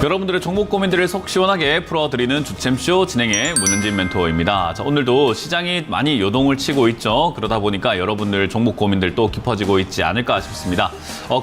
여러분들의 종목 고민들을 속 시원하게 풀어드리는 주챔쇼 진행의 문은진 멘토입니다. 자, 오늘도 시장이 많이 요동을 치고 있죠. 그러다 보니까 여러분들 종목 고민들도 깊어지고 있지 않을까 싶습니다.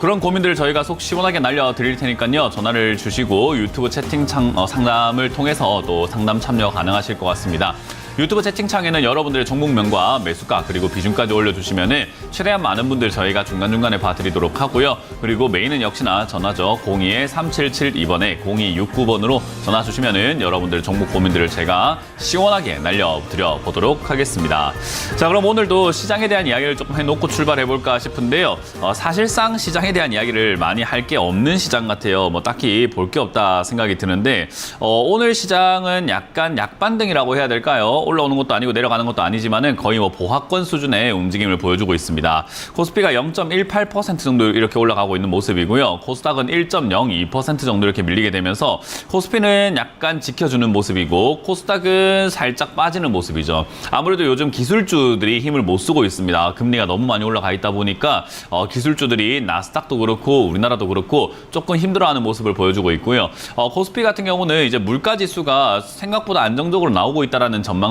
그런 고민들을 저희가 속 시원하게 날려드릴 테니까요. 전화를 주시고 유튜브 채팅창 상담을 통해서 또 상담 참여 가능하실 것 같습니다. 유튜브 채팅창에는 여러분들의 종목명과 매수가 그리고 비중까지 올려주시면 최대한 많은 분들 저희가 중간중간에 봐드리도록 하고요. 그리고 메인은 역시나 전화죠. 02-3772번에 0269번으로 전화 주시면 여러분들의 종목 고민들을 제가 시원하게 날려드려 보도록 하겠습니다. 자, 그럼 오늘도 시장에 대한 이야기를 조금 해놓고 출발해볼까 싶은데요. 사실상 시장에 대한 이야기를 많이 할 게 없는 시장 같아요. 뭐 딱히 볼 게 없다 생각이 드는데 오늘 시장은 약간 약반등이라고 해야 될까요? 올라오는 것도 아니고 내려가는 것도 아니지만은 거의 뭐 보합권 수준의 움직임을 보여주고 있습니다. 코스피가 0.18% 정도 이렇게 올라가고 있는 모습이고요. 코스닥은 1.02% 정도 이렇게 밀리게 되면서 코스피는 약간 지켜주는 모습이고 코스닥은 살짝 빠지는 모습이죠. 아무래도 요즘 기술주들이 힘을 못 쓰고 있습니다. 금리가 너무 많이 올라가 있다 보니까 기술주들이 나스닥도 그렇고 우리나라도 그렇고 조금 힘들어하는 모습을 보여주고 있고요. 코스피 같은 경우는 이제 물가 지수가 생각보다 안정적으로 나오고 있다라는 전망들과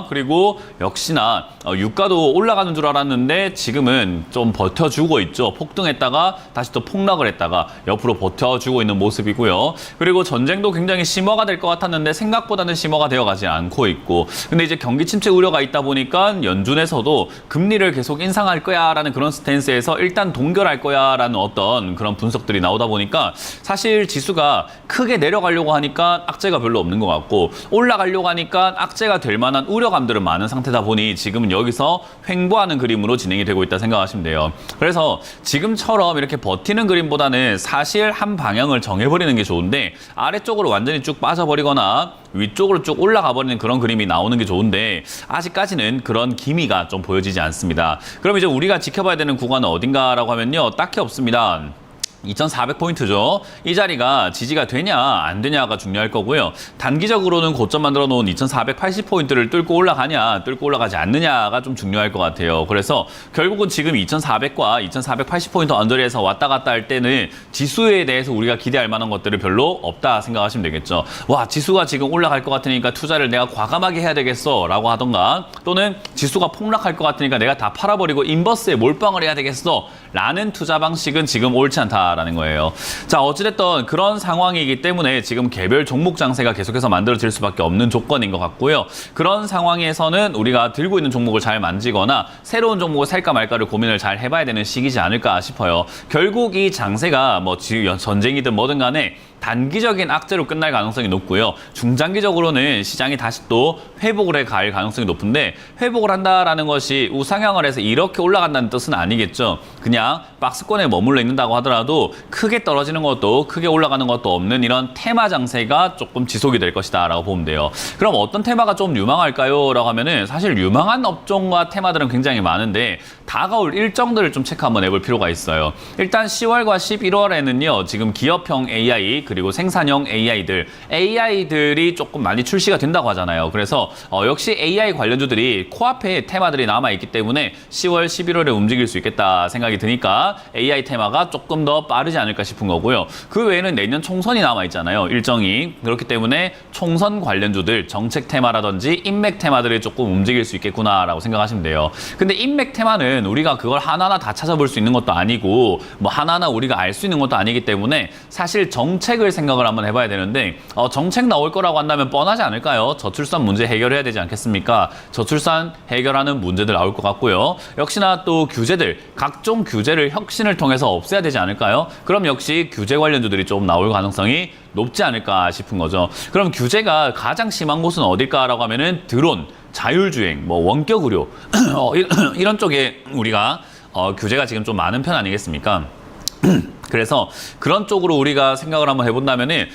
그리고 역시나 유가도 올라가는 줄 알았는데 지금은 좀 버텨주고 있죠. 폭등했다가 다시 또 폭락을 했다가 옆으로 버텨주고 있는 모습이고요. 그리고 전쟁도 굉장히 심화가 될 것 같았는데 생각보다는 심화가 되어가지 않고 있고 근데 이제 경기 침체 우려가 있다 보니까 연준에서도 금리를 계속 인상할 거야라는 그런 스탠스에서 일단 동결할 거야라는 어떤 그런 분석들이 나오다 보니까 사실 지수가 크게 내려가려고 하니까 악재가 별로 없는 것 같고 올라가려고 하니까 악재가 될 만한 우려감들은 많은 상태다 보니 지금은 여기서 횡보하는 그림으로 진행이 되고 있다 생각하시면 돼요. 그래서 지금처럼 이렇게 버티는 그림보다는 사실 한 방향을 정해버리는 게 좋은데 아래쪽으로 완전히 쭉 빠져버리거나 위쪽으로 쭉 올라가 버리는 그런 그림이 나오는 게 좋은데 아직까지는 그런 기미가 좀 보여지지 않습니다. 그럼 이제 우리가 지켜봐야 되는 구간은 어딘가라고 하면요. 딱히 없습니다. 2400포인트죠. 이 자리가 지지가 되냐 안 되냐가 중요할 거고요. 단기적으로는 고점 만들어 놓은 2480포인트를 뚫고 올라가냐 뚫고 올라가지 않느냐가 좀 중요할 것 같아요. 그래서 결국은 지금 2400과 2480포인트 언저리에서 왔다 갔다 할 때는 지수에 대해서 우리가 기대할 만한 것들이 별로 없다 생각하시면 되겠죠. 와, 지수가 지금 올라갈 것 같으니까 투자를 내가 과감하게 해야 되겠어 라고 하던가 또는 지수가 폭락할 것 같으니까 내가 다 팔아버리고 인버스에 몰빵을 해야 되겠어 라는 투자 방식은 지금 옳지 않다 라는 거예요. 자, 어찌됐든 그런 상황이기 때문에 지금 개별 종목 장세가 계속해서 만들어질 수밖에 없는 조건인 것 같고요. 그런 상황에서는 우리가 들고 있는 종목을 잘 만지거나 새로운 종목을 살까 말까를 고민을 잘 해봐야 되는 시기지 않을까 싶어요. 결국 이 장세가 뭐 전쟁이든 뭐든 간에 단기적인 악재로 끝날 가능성이 높고요. 중장기적으로는 시장이 다시 또 회복을 해갈 가능성이 높은데 회복을 한다라는 것이 우상향을 해서 이렇게 올라간다는 뜻은 아니겠죠. 그냥 박스권에 머물러 있는다고 하더라도 크게 떨어지는 것도 크게 올라가는 것도 없는 이런 테마 장세가 조금 지속이 될 것이다 라고 보면 돼요. 그럼 어떤 테마가 좀 유망할까요? 라고 하면은 사실 유망한 업종과 테마들은 굉장히 많은데 다가올 일정들을 좀 체크 한번 해볼 필요가 있어요. 일단 10월과 11월에는요. 지금 기업형 AI 그리고 생산형 AI들이 조금 많이 출시가 된다고 하잖아요. 그래서 역시 AI 관련주들이 코앞에 테마들이 남아있기 때문에 10월, 11월에 움직일 수 있겠다 생각이 드니까 AI 테마가 조금 더 빠르지 않을까 싶은 거고요. 그 외에는 내년 총선이 남아있잖아요. 일정이. 그렇기 때문에 총선 관련주들, 정책 테마라든지 인맥 테마들이 조금 움직일 수 있겠구나라고 생각하시면 돼요. 근데 인맥 테마는 우리가 그걸 하나하나 다 찾아볼 수 있는 것도 아니고 뭐 하나하나 우리가 알 수 있는 것도 아니기 때문에 사실 정책을 생각을 한번 해봐야 되는데 정책 나올 거라고 한다면 뻔하지 않을까요? 저출산 문제 해결해야 되지 않겠습니까? 저출산 해결하는 문제들 나올 것 같고요. 역시나 또 규제들, 각종 규제를 혁신을 통해서 없애야 되지 않을까요? 그럼 역시 규제 관련주들이 좀 나올 가능성이 높지 않을까 싶은 거죠. 그럼 규제가 가장 심한 곳은 어딜까라고 하면은 드론, 자율주행, 뭐 원격 의료 이런 쪽에 우리가 규제가 지금 좀 많은 편 아니겠습니까? 그래서 그런 쪽으로 우리가 생각을 한번 해본다면은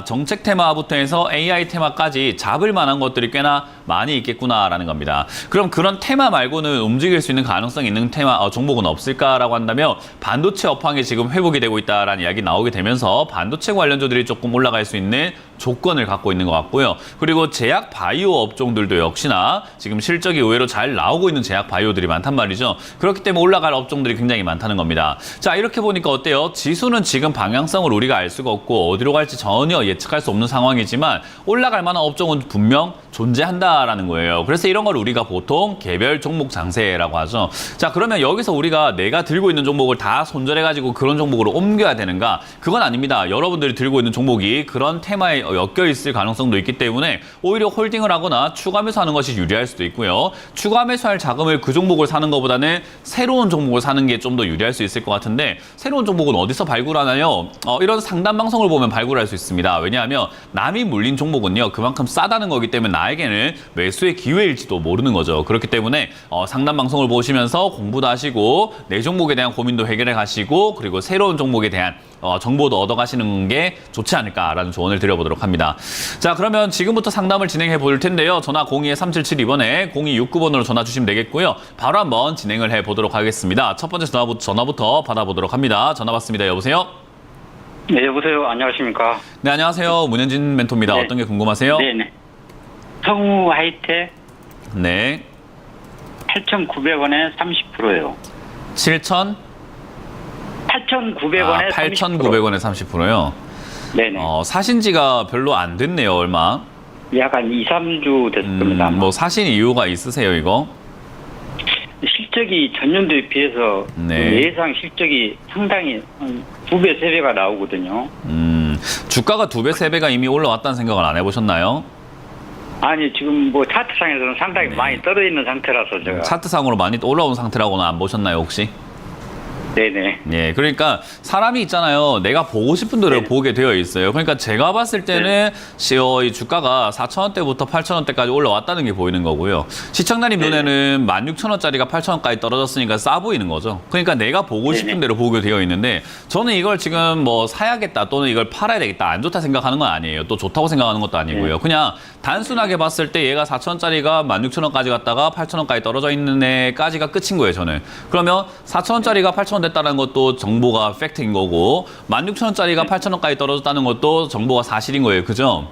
정책 테마부터 해서 AI 테마까지 잡을 만한 것들이 꽤나 많이 있겠구나라는 겁니다. 그럼 그런 테마 말고는 움직일 수 있는 가능성이 있는 종목은 없을까라고 한다면 반도체 업황이 지금 회복이 되고 있다라는 이야기 나오게 되면서 반도체 관련주들이 조금 올라갈 수 있는 조건을 갖고 있는 것 같고요. 그리고 제약 바이오 업종들도 역시나 지금 실적이 의외로 잘 나오고 있는 제약 바이오들이 많단 말이죠. 그렇기 때문에 올라갈 업종들이 굉장히 많다는 겁니다. 자, 이렇게 보니까 어때요? 지수는 지금 방향성을 우리가 알 수가 없고 어디로 갈지 전혀 예측할 수 없는 상황이지만 올라갈 만한 업종은 분명 존재한다라는 거예요. 그래서 이런 걸 우리가 보통 개별 종목 장세라고 하죠. 자, 그러면 여기서 우리가 내가 들고 있는 종목을 다 손절해가지고 그런 종목으로 옮겨야 되는가? 그건 아닙니다. 여러분들이 들고 있는 종목이 그런 테마에 엮여 있을 가능성도 있기 때문에 오히려 홀딩을 하거나 추가 매수하는 것이 유리할 수도 있고요. 추가 매수할 자금을 그 종목을 사는 것보다는 새로운 종목을 사는 게 좀 더 유리할 수 있을 것 같은데 새로운 종목은 어디서 발굴하나요? 이런 상담 방송을 보면 발굴할 수 있습니다. 왜냐하면 남이 물린 종목은요. 그만큼 싸다는 거기 때문에 나에게는 매수의 기회일지도 모르는 거죠. 그렇기 때문에 상담 방송을 보시면서 공부도 하시고 내 종목에 대한 고민도 해결해 가시고 그리고 새로운 종목에 대한 정보도 얻어가시는 게 좋지 않을까라는 조언을 드려보도록 합니다. 자, 그러면 지금부터 상담을 진행해 볼 텐데요. 전화 02-3772번에 0269번으로 전화 주시면 되겠고요. 바로 한번 진행을 해보도록 하겠습니다. 첫 번째 전화부터 받아보도록 합니다. 전화 받습니다. 여보세요? 네, 여보세요. 안녕하십니까? 네, 안녕하세요. 문현진 멘토입니다. 네. 어떤 게 궁금하세요? 네네. 성우 하이텍 네. 8,900원에 30%예요. 7,000? 8,900원에 8,900원에 30%요? 네네. 사신 지가 별로 안 됐네요, 얼마? 약간 2, 3주 됐을 겁니다. 뭐 사신 이유가 있으세요, 이거? 실적이 전년도에 비해서 네. 예상 실적이 상당히 2배, 3배가 나오거든요. 주가가 2배, 3배가 이미 올라왔다는 생각을 안 해보셨나요? 아니, 지금 뭐 차트상에서는 상당히 많이 떨어져 있는 상태라서 제가. 차트상으로 많이 올라온 상태라고는 안 보셨나요, 혹시? 네네. 예, 그러니까 사람이 있잖아요. 내가 보고 싶은 대로 네. 보게 되어 있어요. 그러니까 제가 봤을 때는 이 주가가 4,000원대부터 8,000원대까지 올라왔다는 게 보이는 거고요. 시청자님 눈에는 16,000원짜리가 8,000원까지 떨어졌으니까 싸 보이는 거죠. 그러니까 내가 보고 싶은 대로 보게 되어 있는데 저는 이걸 지금 뭐 사야겠다 또는 이걸 팔아야 되겠다 안 좋다 생각하는 건 아니에요. 또 좋다고 생각하는 것도 아니고요. 그냥 단순하게 봤을 때 얘가 4,000원짜리가 16,000원까지 갔다가 8,000원까지 떨어져 있는 애까지가 끝인 거예요, 저는. 그러면 4,000원짜리가 8,000원 됐다는 것도 정보가 팩트인 거고 16,000원짜리가 8,000원까지 떨어졌다는 것도 정보가 사실인 거예요. 그죠?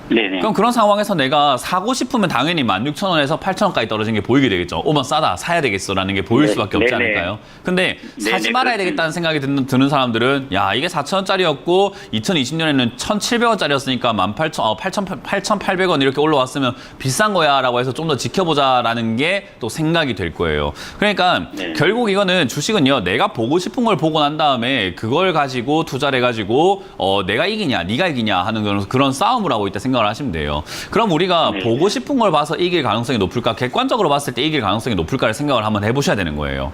네네. 그럼 그런 상황에서 내가 사고 싶으면 당연히 16,000원에서 8,000원까지 떨어진 게 보이게 되겠죠. 오만 싸다, 사야 되겠어라는 게 보일 네, 수밖에 없지 네네. 않을까요? 근데 사지 네네, 말아야 그렇습니다. 되겠다는 생각이 드는 사람들은 야, 이게 4,000원짜리였고 2020년에는 1,700원짜리였으니까 8,800원 이렇게 올라왔으면 비싼 거야 라고 해서 좀 더 지켜보자라는 게 또 생각이 될 거예요. 그러니까 네. 결국 이거는 주식은요. 내가 보고 싶은 걸 보고 난 다음에 그걸 가지고 투자를 해가지고 내가 이기냐 네가 이기냐 하는 그런 싸움을 하고 있다 생각을 하시면 돼요. 그럼 우리가 네. 보고 싶은 걸 봐서 이길 가능성이 높을까? 객관적으로 봤을 때 이길 가능성이 높을까를 생각을 한번 해보셔야 되는 거예요.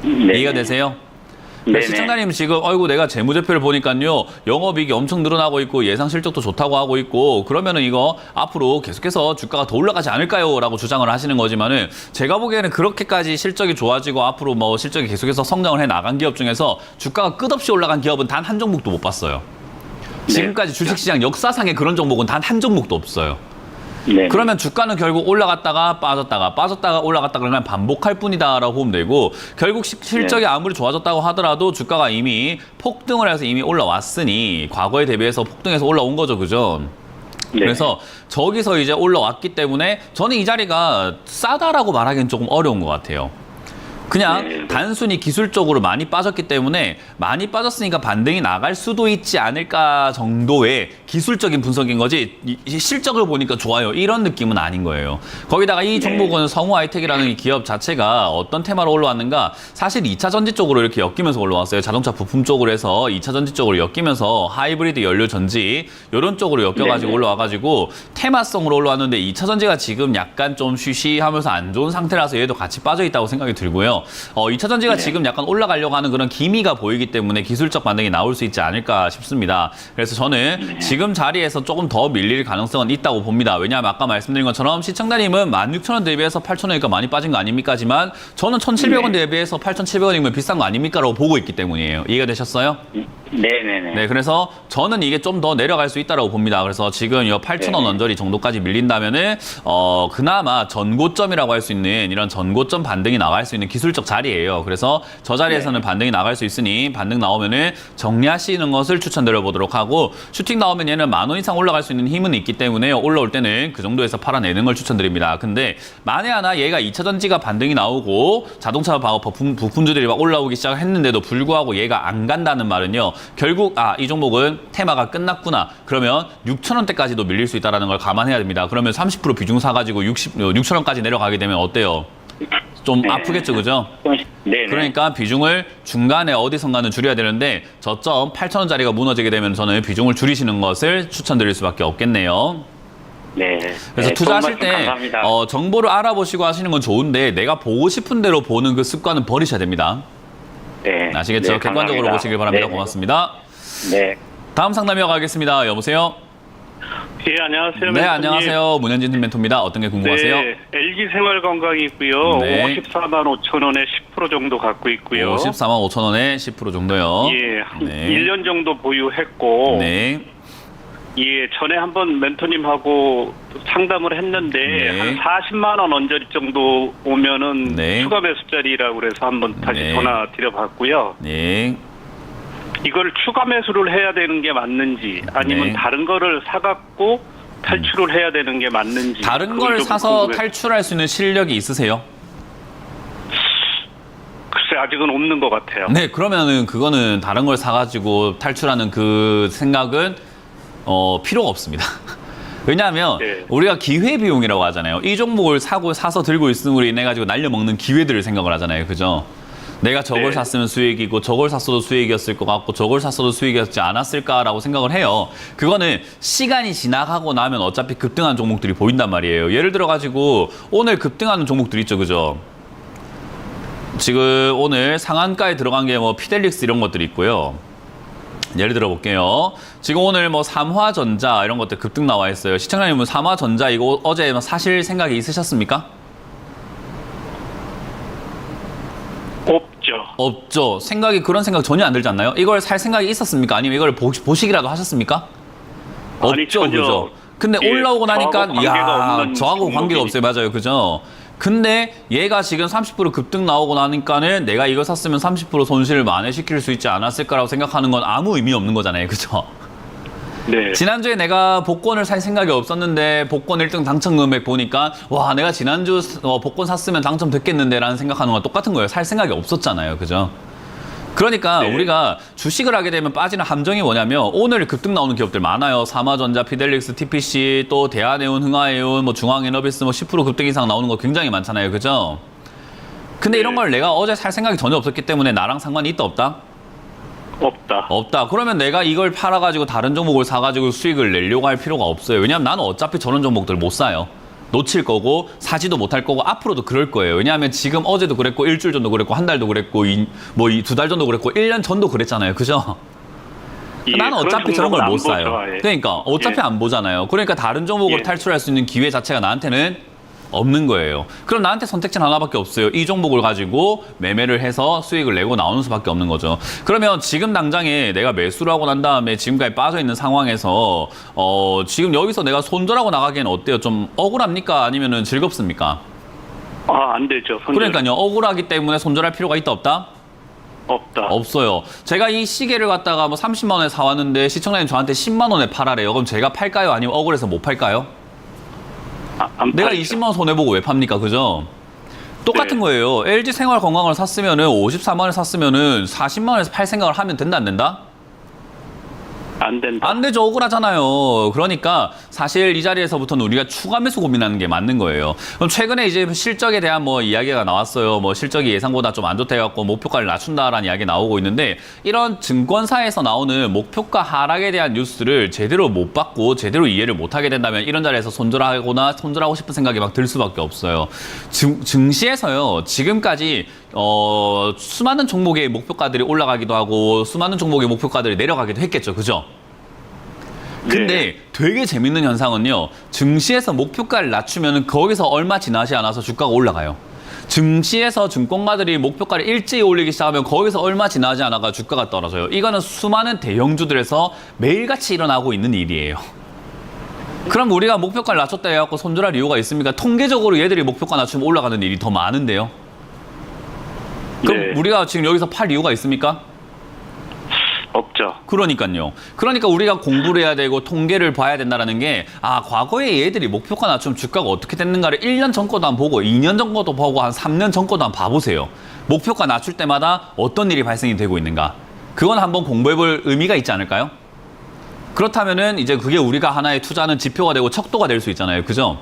네네. 이해가 되세요? 네네. 시청자님 지금 어이구 내가 재무제표를 보니까요 영업이익이 엄청 늘어나고 있고 예상 실적도 좋다고 하고 있고 그러면은 이거 앞으로 계속해서 주가가 더 올라가지 않을까요? 라고 주장을 하시는 거지만은 제가 보기에는 그렇게까지 실적이 좋아지고 앞으로 뭐 실적이 계속해서 성장을 해 나간 기업 중에서 주가가 끝없이 올라간 기업은 단 한 종목도 못 봤어요. 지금까지 주식시장 역사상에 그런 종목은 단 한 종목도 없어요. 네. 그러면 주가는 결국 올라갔다가 빠졌다가 올라갔다가 그냥 반복할 뿐이다라고 보면 되고 결국 실적이 아무리 좋아졌다고 하더라도 주가가 이미 폭등을 해서 이미 올라왔으니 과거에 대비해서 폭등해서 올라온 거죠, 그죠? 네. 그래서 저기서 이제 올라왔기 때문에 저는 이 자리가 싸다라고 말하기는 조금 어려운 것 같아요. 그냥 네. 단순히 기술적으로 많이 빠졌기 때문에 많이 빠졌으니까 반등이 나갈 수도 있지 않을까 정도의 기술적인 분석인 거지 이 실적을 보니까 좋아요 이런 느낌은 아닌 거예요. 거기다가 이 종목은 성우 하이텍이라는 이 기업 자체가 어떤 테마로 올라왔는가 사실 2차 전지 쪽으로 이렇게 엮이면서 올라왔어요. 자동차 부품 쪽으로 해서 2차 전지 쪽으로 엮이면서 하이브리드 연료 전지 이런 쪽으로 엮여가지고 올라와가지고 테마성으로 올라왔는데 2차 전지가 지금 약간 좀 쉬쉬하면서 안 좋은 상태라서 얘도 같이 빠져있다고 생각이 들고요. 2차 전지가 지금 약간 올라가려고 하는 그런 기미가 보이기 때문에 기술적 반등이 나올 수 있지 않을까 싶습니다. 그래서 저는 지금 자리에서 조금 더 밀릴 가능성은 있다고 봅니다. 왜냐하면 아까 말씀드린 것처럼 시청자님은 16,000원 대비해서 8,000원이니까 많이 빠진 거 아닙니까지만 저는 1,700원 대비해서 8,700원이면 비싼 거 아닙니까? 라고 보고 있기 때문이에요. 이해가 되셨어요? 네네네. 네, 그래서 저는 이게 좀 더 내려갈 수 있다고 봅니다. 그래서 지금 이 8,000원 네. 언저리 정도까지 밀린다면은 그나마 전고점이라고 할 수 있는 이런 전고점 반등이 나갈 수 있는 기술적 자리예요. 그래서 저 자리에서는 반등이 나갈 수 있으니 반등 나오면은 정리하시는 것을 추천드려 보도록 하고, 슈팅 나오면 얘는 10,000원 이상 올라갈 수 있는 힘은 있기 때문에 올라올 때는 그 정도에서 팔아내는 걸 추천드립니다. 근데 만에 하나 얘가 2차 전지가 반등이 나오고 자동차 부품주들이 막 올라오기 시작했는데도 불구하고 얘가 안 간다는 말은요, 결국 이 종목은 테마가 끝났구나. 그러면 6,000원대까지도 밀릴 수 있다는 걸 감안해야 됩니다. 그러면 30% 비중 사가지고 6,000원까지 내려가게 되면 어때요? 좀 네. 아프겠죠, 그죠? 네네. 그러니까 비중을 중간에 어디선가는 줄여야 되는데 저점 8,000원짜리가 무너지게 되면 저는 비중을 줄이시는 것을 추천드릴 수밖에 없겠네요. 네. 그래서 네, 투자하실 좋은 말씀 때 감사합니다. 정보를 알아보시고 하시는 건 좋은데 내가 보고 싶은 대로 보는 그 습관은 버리셔야 됩니다. 네. 아시겠죠? 네, 객관적으로 감사합니다. 보시길 바랍니다. 네. 고맙습니다. 네. 다음 상담 이어가겠습니다. 여보세요? 예, 안녕하세요. 네, 멘토님. 안녕하세요. 문현진 멘토입니다. 어떤 게 궁금하세요? 네, LG 생활건강이고요. 네. 54만 5천 원에 10% 정도 갖고 있고요. 54만 5천 원에 10% 정도요. 예, 한 네. 1년 정도 보유했고, 네. 예, 전에 한번 멘토님하고 상담을 했는데 네. 한 40만 원 언저리 정도 오면은 네. 추가 매수자리라고 그래서 한번 다시 네. 전화 드려봤고요. 네. 이걸 추가 매수를 해야 되는 게 맞는지 아니면 네. 다른 거를 사갖고 탈출을 해야 되는 게 맞는지 다른 그걸 걸 좀 사서 궁금해요. 탈출할 수 있는 실력이 있으세요? 글쎄 아직은 없는 것 같아요. 네, 그러면은 그거는 다른 걸 사가지고 탈출하는 그 생각은 필요가 없습니다. 왜냐하면 네. 우리가 기회비용이라고 하잖아요. 이 종목을 사서 들고 있음으로 인해 가지고 날려먹는 기회들을 생각을 하잖아요. 그죠? 내가 저걸 네. 샀으면 수익이고 저걸 샀어도 수익이었을 것 같고 저걸 샀어도 수익이었지 않았을까라고 생각을 해요. 그거는 시간이 지나가고 나면 어차피 급등하는 종목들이 보인단 말이에요. 예를 들어 가지고 오늘 급등하는 종목들 있죠. 그죠? 지금 오늘 상한가에 들어간 게 뭐 피델릭스 이런 것들이 있고요. 예를 들어 볼게요. 지금 오늘 뭐 삼화전자 이런 것들 급등 나와 있어요. 시청자님은 삼화전자 이거 어제 사실 생각이 있으셨습니까? 없죠. 없죠. 그런 생각 전혀 안 들지 않나요? 이걸 살 생각이 있었습니까? 아니면 이걸 보시기라도 하셨습니까? 아니, 없죠, 전혀. 그죠? 근데 예, 올라오고 나니까 저하고 관계가 없는 저하고 관계가 종목이니. 없어요. 맞아요. 그죠? 근데 얘가 지금 30% 급등 나오고 나니까는 내가 이거 샀으면 30% 손실을 만회시킬 수 있지 않았을까라고 생각하는 건 아무 의미 없는 거잖아요. 그죠? 네. 지난주에 내가 복권을 살 생각이 없었는데 복권 1등 당첨 금액 보니까 와, 내가 지난주 복권 샀으면 당첨됐겠는데 라는 생각하는 건 똑같은 거예요. 살 생각이 없었잖아요. 그죠? 그러니까 네. 우리가 주식을 하게 되면 빠지는 함정이 뭐냐면 오늘 급등 나오는 기업들 많아요. 삼화전자, 피델릭스, TPC, 또 대한해운, 흥하해운, 뭐 중앙에너비스 뭐 10% 급등 이상 나오는 거 굉장히 많잖아요. 그죠? 근데 네. 이런 걸 내가 어제 살 생각이 전혀 없었기 때문에 나랑 상관이 있다 없다? 없다. 없다. 그러면 내가 이걸 팔아가지고 다른 종목을 사가지고 수익을 내려고 할 필요가 없어요. 왜냐하면 나는 어차피 저런 종목들 못 사요. 놓칠 거고 사지도 못할 거고 앞으로도 그럴 거예요. 왜냐하면 지금 어제도 그랬고 일주일 전도 그랬고 한 달도 그랬고 뭐 2달 전도 그랬고 1년 전도 그랬잖아요. 그죠? 예, 나는 그런 어차피 저런 걸 종목은 못 안 사요. 보죠, 아예. 그러니까 어차피 예. 안 보잖아요. 그러니까 다른 종목으로 예. 탈출할 수 있는 기회 자체가 나한테는 없는 거예요. 그럼 나한테 선택지는 하나밖에 없어요. 이 종목을 가지고 매매를 해서 수익을 내고 나오는 수밖에 없는 거죠. 그러면 지금 당장에 내가 매수를 하고 난 다음에 지금까지 빠져 있는 상황에서 지금 여기서 내가 손절하고 나가기에는 어때요? 좀 억울합니까? 아니면은 즐겁습니까? 안 되죠. 손절. 그러니까요. 억울하기 때문에 손절할 필요가 있다 없다? 없다. 없어요. 제가 이 시계를 갖다가 뭐 30만 원에 사왔는데 시청자님 저한테 10만 원에 팔아래요. 그럼 제가 팔까요? 아니면 억울해서 못 팔까요? 안 내가 팔죠. 20만 원 손해보고 왜 팝니까? 그죠? 똑같은 네. 거예요. LG 생활 건강을 샀으면은 54만 원에 샀으면은 40만 원에서 팔 생각을 하면 된다 안 된다? 안 된다. 안 되죠. 억울하잖아요. 그러니까 사실 이 자리에서부터는 우리가 추가 매수 고민하는 게 맞는 거예요. 그럼 최근에 이제 실적에 대한 뭐 이야기가 나왔어요. 뭐 실적이 예상보다 좀 안 좋다 해갖고 목표가를 낮춘다라는 이야기 나오고 있는데 이런 증권사에서 나오는 목표가 하락에 대한 뉴스를 제대로 못 받고 제대로 이해를 못 하게 된다면 이런 자리에서 손절하고 싶은 생각이 막 들 수밖에 없어요. 증시에서요. 지금까지 수많은 종목의 목표가들이 올라가기도 하고 수많은 종목의 목표가들이 내려가기도 했겠죠. 그죠? 근데 네. 되게 재밌는 현상은요. 증시에서 목표가를 낮추면 거기서 얼마 지나지 않아서 주가가 올라가요. 증시에서 증권가들이 목표가를 일찍 올리기 시작하면 거기서 얼마 지나지 않아가 주가가 떨어져요. 이거는 수많은 대형주들에서 매일같이 일어나고 있는 일이에요. 그럼 우리가 목표가를 낮췄다 해갖고 손절할 이유가 있습니까? 통계적으로 얘들이 목표가 낮추면 올라가는 일이 더 많은데요. 그럼 네. 우리가 지금 여기서 팔 이유가 있습니까? 없죠. 그러니까요. 그러니까 우리가 공부를 해야 되고 통계를 봐야 된다는 게, 과거에 얘들이 목표가 낮추면 주가가 어떻게 됐는가를 1년 전 거도 한번 보고 2년 전 거도 보고 한 3년 전 거도 한번 봐보세요. 목표가 낮출 때마다 어떤 일이 발생이 되고 있는가. 그건 한번 공부해 볼 의미가 있지 않을까요? 그렇다면은 이제 그게 우리가 하나의 투자하는 지표가 되고 척도가 될 수 있잖아요. 그죠?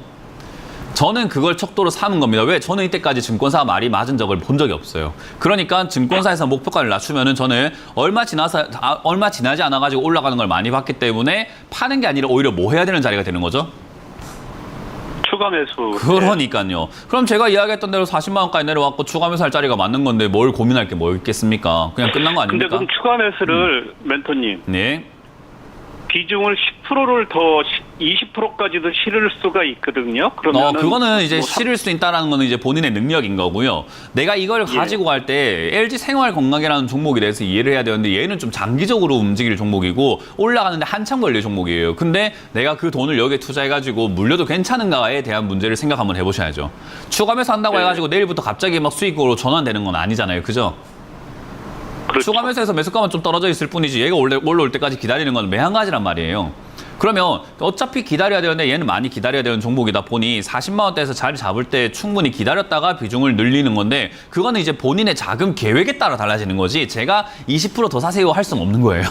저는 그걸 척도로 삼은 겁니다. 왜? 저는 이때까지 증권사 말이 맞은 적을 본 적이 없어요. 그러니까 증권사에서 목표가를 낮추면은 저는 얼마 지나지 않아가지고 올라가는 걸 많이 봤기 때문에 파는 게 아니라 오히려 뭐 해야 되는 자리가 되는 거죠? 추가 매수. 그러니까요. 그럼 제가 이야기했던 대로 40만 원까지 내려왔고 추가 매수할 자리가 맞는 건데 뭘 고민할 게 뭐 있겠습니까? 그냥 끝난 거 근데 아닙니까? 그럼 추가 매수를 멘토님 네. 비중을 10%를 더 20%까지도 실을 수가 있거든요. 그러면 그거는 이제 실을 수 있다라는 거는 이제 본인의 능력인 거고요. 내가 이걸 가지고 갈 때 LG 생활건강이라는 종목에 대해서 이해를 해야 되는데 얘는 좀 장기적으로 움직일 종목이고 올라가는데 한참 걸릴 종목이에요. 근데 내가 그 돈을 여기에 투자해가지고 물려도 괜찮은가에 대한 문제를 생각 한번 해보셔야죠. 추가 매수 한다고 해가지고 내일부터 갑자기 막 수익으로 전환되는 건 아니잖아요. 그죠? 그렇죠. 추가 매수해서 매수가만 좀 떨어져 있을 뿐이지 얘가 올라올 때까지 기다리는 건 매한가지란 말이에요. 그러면 어차피 기다려야 되는데 얘는 많이 기다려야 되는 종목이다 보니 40만 원대에서 자리 잡을 때 충분히 기다렸다가 비중을 늘리는 건데 그거는 이제 본인의 자금 계획에 따라 달라지는 거지 제가 20% 더 사세요 할 수는 없는 거예요.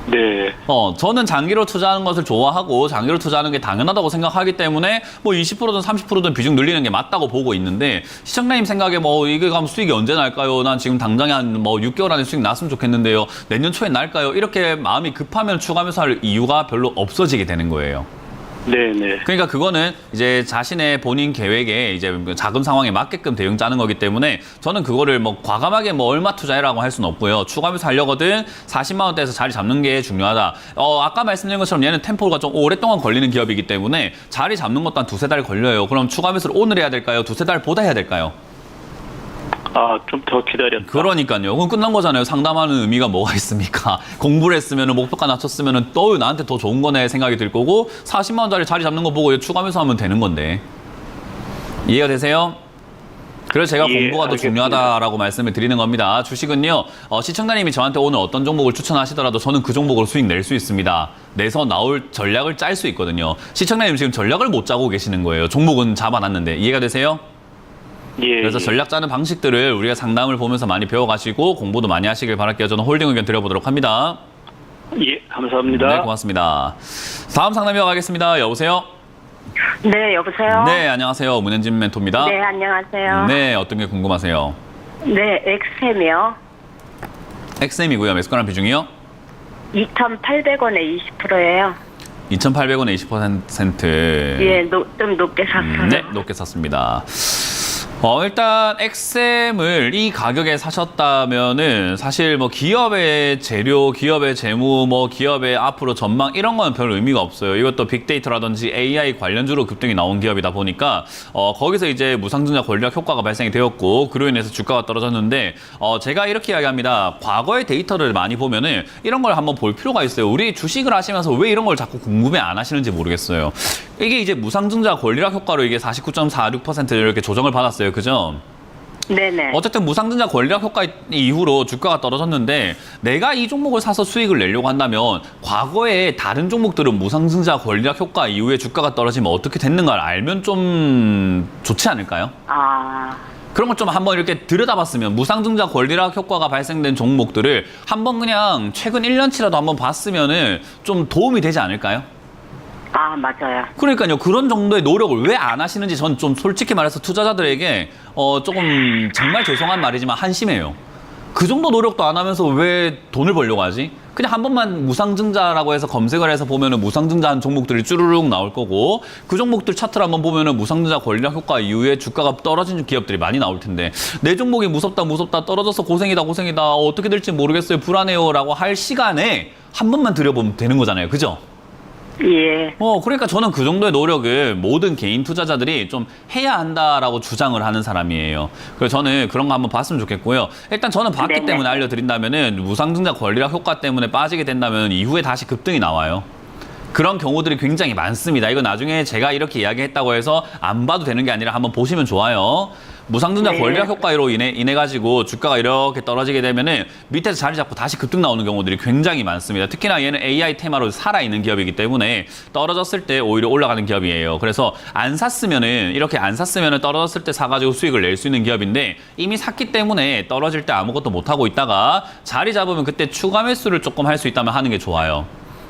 네. 저는 장기로 투자하는 것을 좋아하고 장기로 투자하는 게 당연하다고 생각하기 때문에 뭐 20%든 30%든 비중 늘리는 게 맞다고 보고 있는데 시청자님 생각에 뭐 이게 가면 수익이 언제 날까요? 난 지금 당장에 한 뭐 6개월 안에 수익 났으면 좋겠는데요. 내년 초에 날까요? 이렇게 마음이 급하면 추가 매수할 이유가 별로 없어지게 되는 거예요. 네네. 그러니까 그거는 이제 자신의 본인 계획에 이제 자금 상황에 맞게끔 대응 짜는 거기 때문에 저는 그거를 뭐 과감하게 뭐 얼마 투자해라고 할 수는 없고요. 추가 매수 하려거든 40만 원대에서 자리 잡는 게 중요하다. 아까 말씀드린 것처럼 얘는 템포가 좀 오랫동안 걸리는 기업이기 때문에 자리 잡는 것도 한 두세 달 걸려요. 그럼 추가 매수를 오늘 해야 될까요? 두세 달 보다 해야 될까요? 좀 더 기다렸다. 그러니까요. 그건 끝난 거잖아요. 상담하는 의미가 뭐가 있습니까? 공부를 했으면 목표가 낮췄으면 또 나한테 더 좋은 거네 생각이 들 거고 40만 원짜리 자리 잡는 거 보고 추가 매수하면 되는 건데. 이해가 되세요? 그래서 제가 공부가 더 알겠습니다. 중요하다라고 말씀을 드리는 겁니다. 주식은요. 시청자님이 저한테 오늘 어떤 종목을 추천하시더라도 저는 그 종목으로 수익 낼 수 있습니다. 내서 나올 전략을 짤 수 있거든요. 시청자님 지금 전략을 못 짜고 계시는 거예요. 종목은 잡아놨는데. 이해가 되세요? 예. 그래서 전략 짜는 방식들을 우리가 상담을 보면서 많이 배워가시고 공부도 많이 하시길 바랄게요. 저는 홀딩 의견 드려보도록 합니다. 예, 감사합니다. 네, 고맙습니다. 다음 상담 이어가겠습니다. 여보세요? 네, 여보세요? 네, 안녕하세요. 문현진 멘토입니다. 네, 안녕하세요. 네, 어떤 게 궁금하세요? 네, 엑셈이요. XM이고요. 매수가랑 비중이요? 2,800원에 20%예요. 2,800원에 20%. 예, 좀 높게 샀어요. 네, 높게 샀습니다. 일단 엑셈을 이 가격에 사셨다면은 사실 뭐 기업의 재료, 기업의 재무, 뭐 기업의 앞으로 전망 이런 건 별 의미가 없어요. 이것도 빅데이터라든지 AI 관련주로 급등이 나온 기업이다 보니까 거기서 이제 무상증자 권리락 효과가 발생이 되었고 그로 인해서 주가가 떨어졌는데 제가 이렇게 이야기합니다. 과거의 데이터를 많이 보면은 이런 걸 한번 볼 필요가 있어요. 우리 주식을 하시면서 왜 이런 걸 자꾸 궁금해 안 하시는지 모르겠어요. 이게 이제 무상증자 권리락 효과로 이게 49.46% 이렇게 조정을 받았어요. 그죠? 네네. 어쨌든 무상증자 권리락 효과 이후로 주가가 떨어졌는데 내가 이 종목을 사서 수익을 내려고 한다면 과거에 다른 종목들은 무상증자 권리락 효과 이후에 주가가 떨어지면 어떻게 됐는가를 알면 좀 좋지 않을까요? 그런 걸 좀 한번 이렇게 들여다봤으면 무상증자 권리락 효과가 발생된 종목들을 한번 그냥 최근 1년치라도 한번 봤으면은 좀 도움이 되지 않을까요? 맞아요. 그러니까요. 그런 정도의 노력을 왜 안 하시는지 전 좀 솔직히 말해서 투자자들에게 조금 정말 죄송한 말이지만 한심해요. 그 정도 노력도 안 하면서 왜 돈을 벌려고 하지? 그냥 한 번만 무상증자라고 해서 검색을 해서 보면은 무상증자한 종목들이 쭈루룩 나올 거고 그 종목들 차트를 한번 보면은 무상증자 권리락 효과 이후에 주가가 떨어진 기업들이 많이 나올 텐데 내 종목이 무섭다 떨어져서 고생이다 어떻게 될지 모르겠어요 불안해요라고 할 시간에 한 번만 들여보면 되는 거잖아요. 그죠? 예. 그러니까 저는 그 정도의 노력을 모든 개인 투자자들이 좀 해야 한다라고 주장을 하는 사람이에요. 그래서 저는 그런 거 한번 봤으면 좋겠고요. 일단 저는 봤기 네네. 때문에 알려드린다면은 무상증자 권리락 효과 때문에 빠지게 된다면 이후에 다시 급등이 나와요. 그런 경우들이 굉장히 많습니다. 이거 나중에 제가 이렇게 이야기했다고 해서 안 봐도 되는 게 아니라 한번 보시면 좋아요. 무상증자 네. 권리락 효과로 인해 가지고 주가가 이렇게 떨어지게 되면은 밑에서 자리 잡고 다시 급등 나오는 경우들이 굉장히 많습니다. 특히나 얘는 AI 테마로 살아있는 기업이기 때문에 떨어졌을 때 오히려 올라가는 기업이에요. 그래서 안 샀으면은 이렇게 안 샀으면은 떨어졌을 때 사가지고 수익을 낼 수 있는 기업인데 이미 샀기 때문에 떨어질 때 아무것도 못 하고 있다가 자리 잡으면 그때 추가 매수를 조금 할 수 있다면 하는 게 좋아요.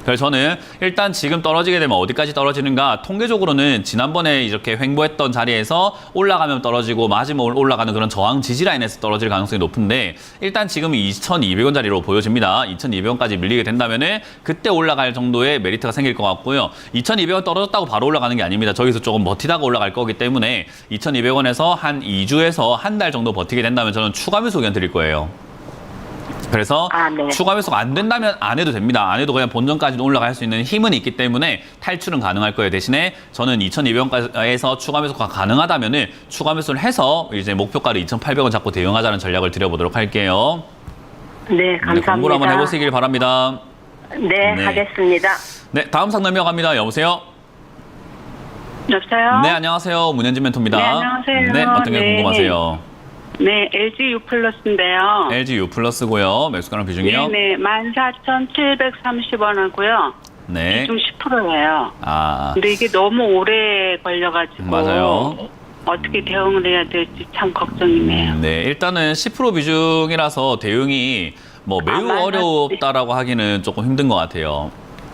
그래서 저는 일단 지금 떨어지게 되면 어디까지 떨어지는가 통계적으로는 지난번에 이렇게 횡보했던 자리에서 올라가면 떨어지고 마지막으로 올라가는 그런 저항 지지 라인에서 떨어질 가능성이 높은데 일단 지금 2,200원짜리로 보여집니다. 2,200원까지 밀리게 된다면은 그때 올라갈 정도의 메리트가 생길 것 같고요. 2,200원 떨어졌다고 바로 올라가는 게 아닙니다. 저기서 조금 버티다가 올라갈 거기 때문에 2,200원에서 한 2주에서 한 달 정도 버티게 된다면 저는 추가 매수 의견 드릴 거예요. 그래서 네. 추가 매수가 안 된다면 안 해도 됩니다. 안 해도 그냥 본전까지도 올라갈 수 있는 힘은 있기 때문에 탈출은 가능할 거예요. 대신에 저는 2,200원에서 추가 매수가 가능하다면은 추가 매수를 해서 이제 목표가를 2,800원 잡고 대응하자는 전략을 드려보도록 할게요. 네, 감사합니다. 공부를 한번 해보시길 바랍니다. 네, 네. 하겠습니다. 네, 다음 상담 이어갑니다. 여보세요? 여보세요? 네, 안녕하세요. 문현진 멘토입니다. 네, 안녕하세요. 네, 어떤 게 네. 궁금하세요? 네, LG U 플러스인데요. LG U 플러스고요. 매수가랑 비중이요? 네네, 14,730원 하고요. 네. 비중 10%예요. 아, 근데 이게 너무 오래 걸려가지고 맞아요. 어떻게 대응을 해야 될지 참 걱정이네요. 네, 일단은 10% 비중이라서 대응이 뭐 매우 맞았지. 어렵다라고 하기는 조금 힘든 것 같아요.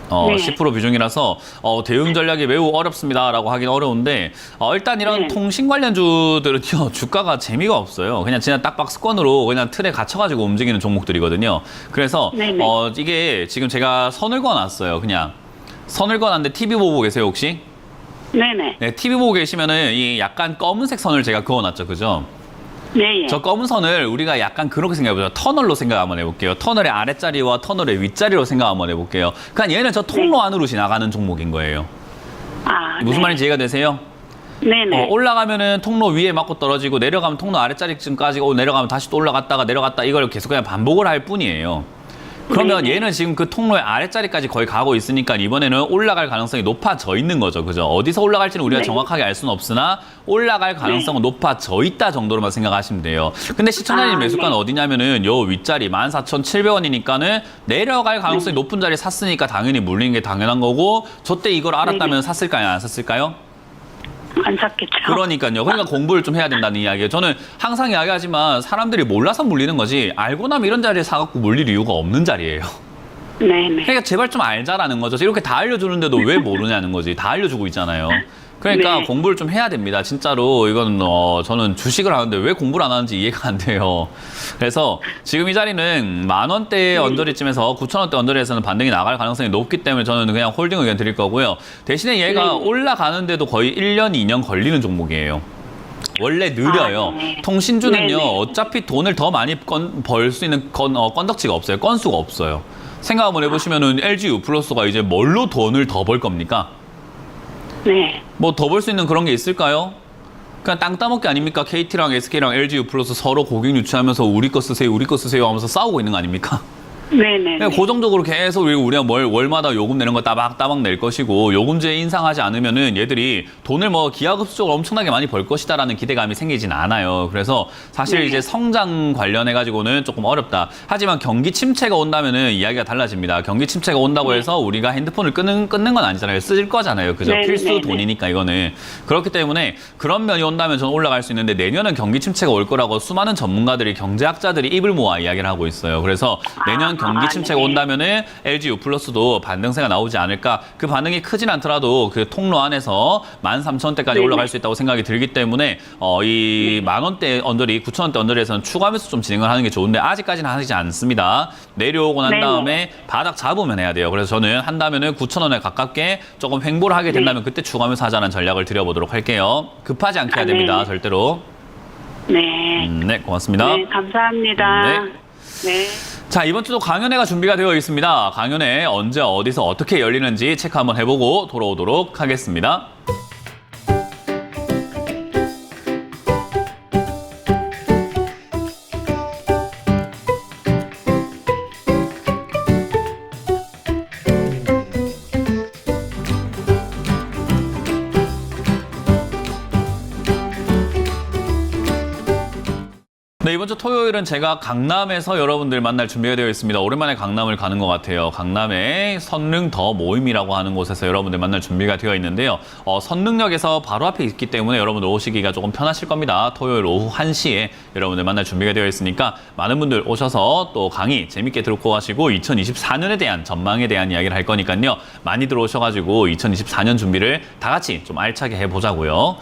네. 10% 비중이라서 대응 전략이 매우 어렵습니다라고 하긴 어려운데 일단 이런 네. 통신 관련주들은요 주가가 재미가 없어요. 그냥 진짜 딱 박스권으로 그냥 틀에 갇혀가지고 움직이는 종목들이거든요. 그래서 네네. 이게 지금 제가 선을 그어놨어요. 그냥 선을 그어놨는데 TV 보고 계세요 혹시? 네네. 네, TV 보고 계시면은 이 약간 검은색 선을 제가 그어놨죠, 그죠? 네, 예. 저 검은 선을 우리가 약간 그렇게 생각해보죠. 터널로 생각 한번 해볼게요. 터널의 아랫자리와 터널의 윗자리로 생각 한번 해볼게요. 그러니까 얘는 저 통로 안으로 지나가는 종목인 거예요. 아, 무슨 네. 말인지 이해가 되세요? 네네. 올라가면은 통로 위에 맞고 떨어지고 내려가면 통로 아랫자리쯤까지 내려가면 다시 또 올라갔다가 내려갔다 이걸 계속 그냥 반복을 할 뿐이에요. 그러면 네네. 얘는 지금 그 통로의 아랫자리까지 거의 가고 있으니까 이번에는 올라갈 가능성이 높아져 있는 거죠. 그죠? 어디서 올라갈지는 우리가 네. 정확하게 알 수는 없으나 올라갈 가능성은 높아져 있다 정도로만 생각하시면 돼요. 근데 시청자님 매수가는 네. 어디냐면은 요 윗자리 14,700원이니까는 내려갈 가능성이 네. 높은 자리에 샀으니까 당연히 물리는 게 당연한 거고 저때 이걸 알았다면 네네. 샀을까요? 안 샀을까요? 안 샀겠죠. 그러니까요. 그러니까 공부를 좀 해야 된다는 이야기예요. 저는 항상 이야기하지만 사람들이 몰라서 물리는 거지 알고 나면 이런 자리에 사갖고 물릴 이유가 없는 자리예요. 네네. 그러니까 제발 좀 알자라는 거죠. 이렇게 다 알려주는데도 왜 모르냐는 거지. 다 알려주고 있잖아요. 그러니까 네. 공부를 좀 해야 됩니다. 진짜로 이건 저는 주식을 하는데 왜 공부를 안 하는지 이해가 안 돼요. 그래서 지금 이 자리는 10,000원대 언저리쯤에서 9,000원대 언저리에서는 반등이 나갈 가능성이 높기 때문에 저는 그냥 홀딩 의견 드릴 거고요. 대신에 얘가 네. 올라가는데도 거의 1년, 2년 걸리는 종목이에요. 원래 느려요. 아, 네. 통신주는요. 네네. 어차피 돈을 더 많이 벌 수 있는 건덕지가 없어요. 건수가 없어요. 생각 한번 해보시면은 LG U 플러스가 이제 뭘로 돈을 더 벌 겁니까? 네. 뭐 더 벌 수 있는 그런 게 있을까요? 그냥 땅 따먹기 아닙니까? KT랑 SK랑 LG U 플러스 서로 고객 유치하면서 우리 거 쓰세요, 우리 거 쓰세요 하면서 싸우고 있는 거 아닙니까? 네네. 그냥 고정적으로 계속 우리가 월마다 요금 내는 거 따박따박 낼 것이고 요금제 인상하지 않으면은 얘들이 돈을 뭐 기하급수적으로 엄청나게 많이 벌 것이다라는 기대감이 생기진 않아요. 그래서 사실 네. 이제 성장 관련해 가지고는 조금 어렵다. 하지만 경기 침체가 온다면은 이야기가 달라집니다. 경기 침체가 온다고 해서 우리가 핸드폰을 끊는 건 아니잖아요. 쓸 거잖아요. 그죠? 네, 필수 네, 네. 돈이니까 이거는. 그렇기 때문에 그런 면이 온다면 저는 올라갈 수 있는데 내년은 경기 침체가 올 거라고 수많은 전문가들이 경제학자들이 입을 모아 이야기를 하고 있어요. 그래서 내년 경기 침체가 네. 온다면은 LG U 플러스도 반등세가 나오지 않을까. 그 반응이 크진 않더라도 그 통로 안에서 13,000원대까지 네네. 올라갈 수 있다고 생각이 들기 때문에 이 10,000원대 언저리, 9,000원대 언저리에서는 추가하면서 좀 진행을 하는 게 좋은데 아직까지는 하지 않습니다. 내려오고 난 네네. 다음에 바닥 잡으면 해야 돼요. 그래서 저는 한다면은 9,000원에 가깝게 조금 횡보를 하게 된다면 그때 추가하면서 하자는 전략을 드려보도록 할게요. 급하지 않게 해야 됩니다. 네. 절대로. 네. 네, 고맙습니다. 네, 감사합니다. 네. 네. 자, 이번 주도 강연회가 준비가 되어 있습니다. 강연회 언제 어디서 어떻게 열리는지 체크 한번 해보고 돌아오도록 하겠습니다. 네, 이번 주 토요일은 제가 강남에서 여러분들 만날 준비가 되어 있습니다. 오랜만에 강남을 가는 것 같아요. 강남의 선릉 더 모임이라고 하는 곳에서 여러분들 만날 준비가 되어 있는데요. 선릉역에서 바로 앞에 있기 때문에 여러분들 오시기가 조금 편하실 겁니다. 토요일 오후 1시에 여러분들 만날 준비가 되어 있으니까 많은 분들 오셔서 또 강의 재밌게 듣고 가시고 2024년에 대한 전망에 대한 이야기를 할 거니까요. 많이들 오셔가지고 2024년 준비를 다 같이 좀 알차게 해보자고요.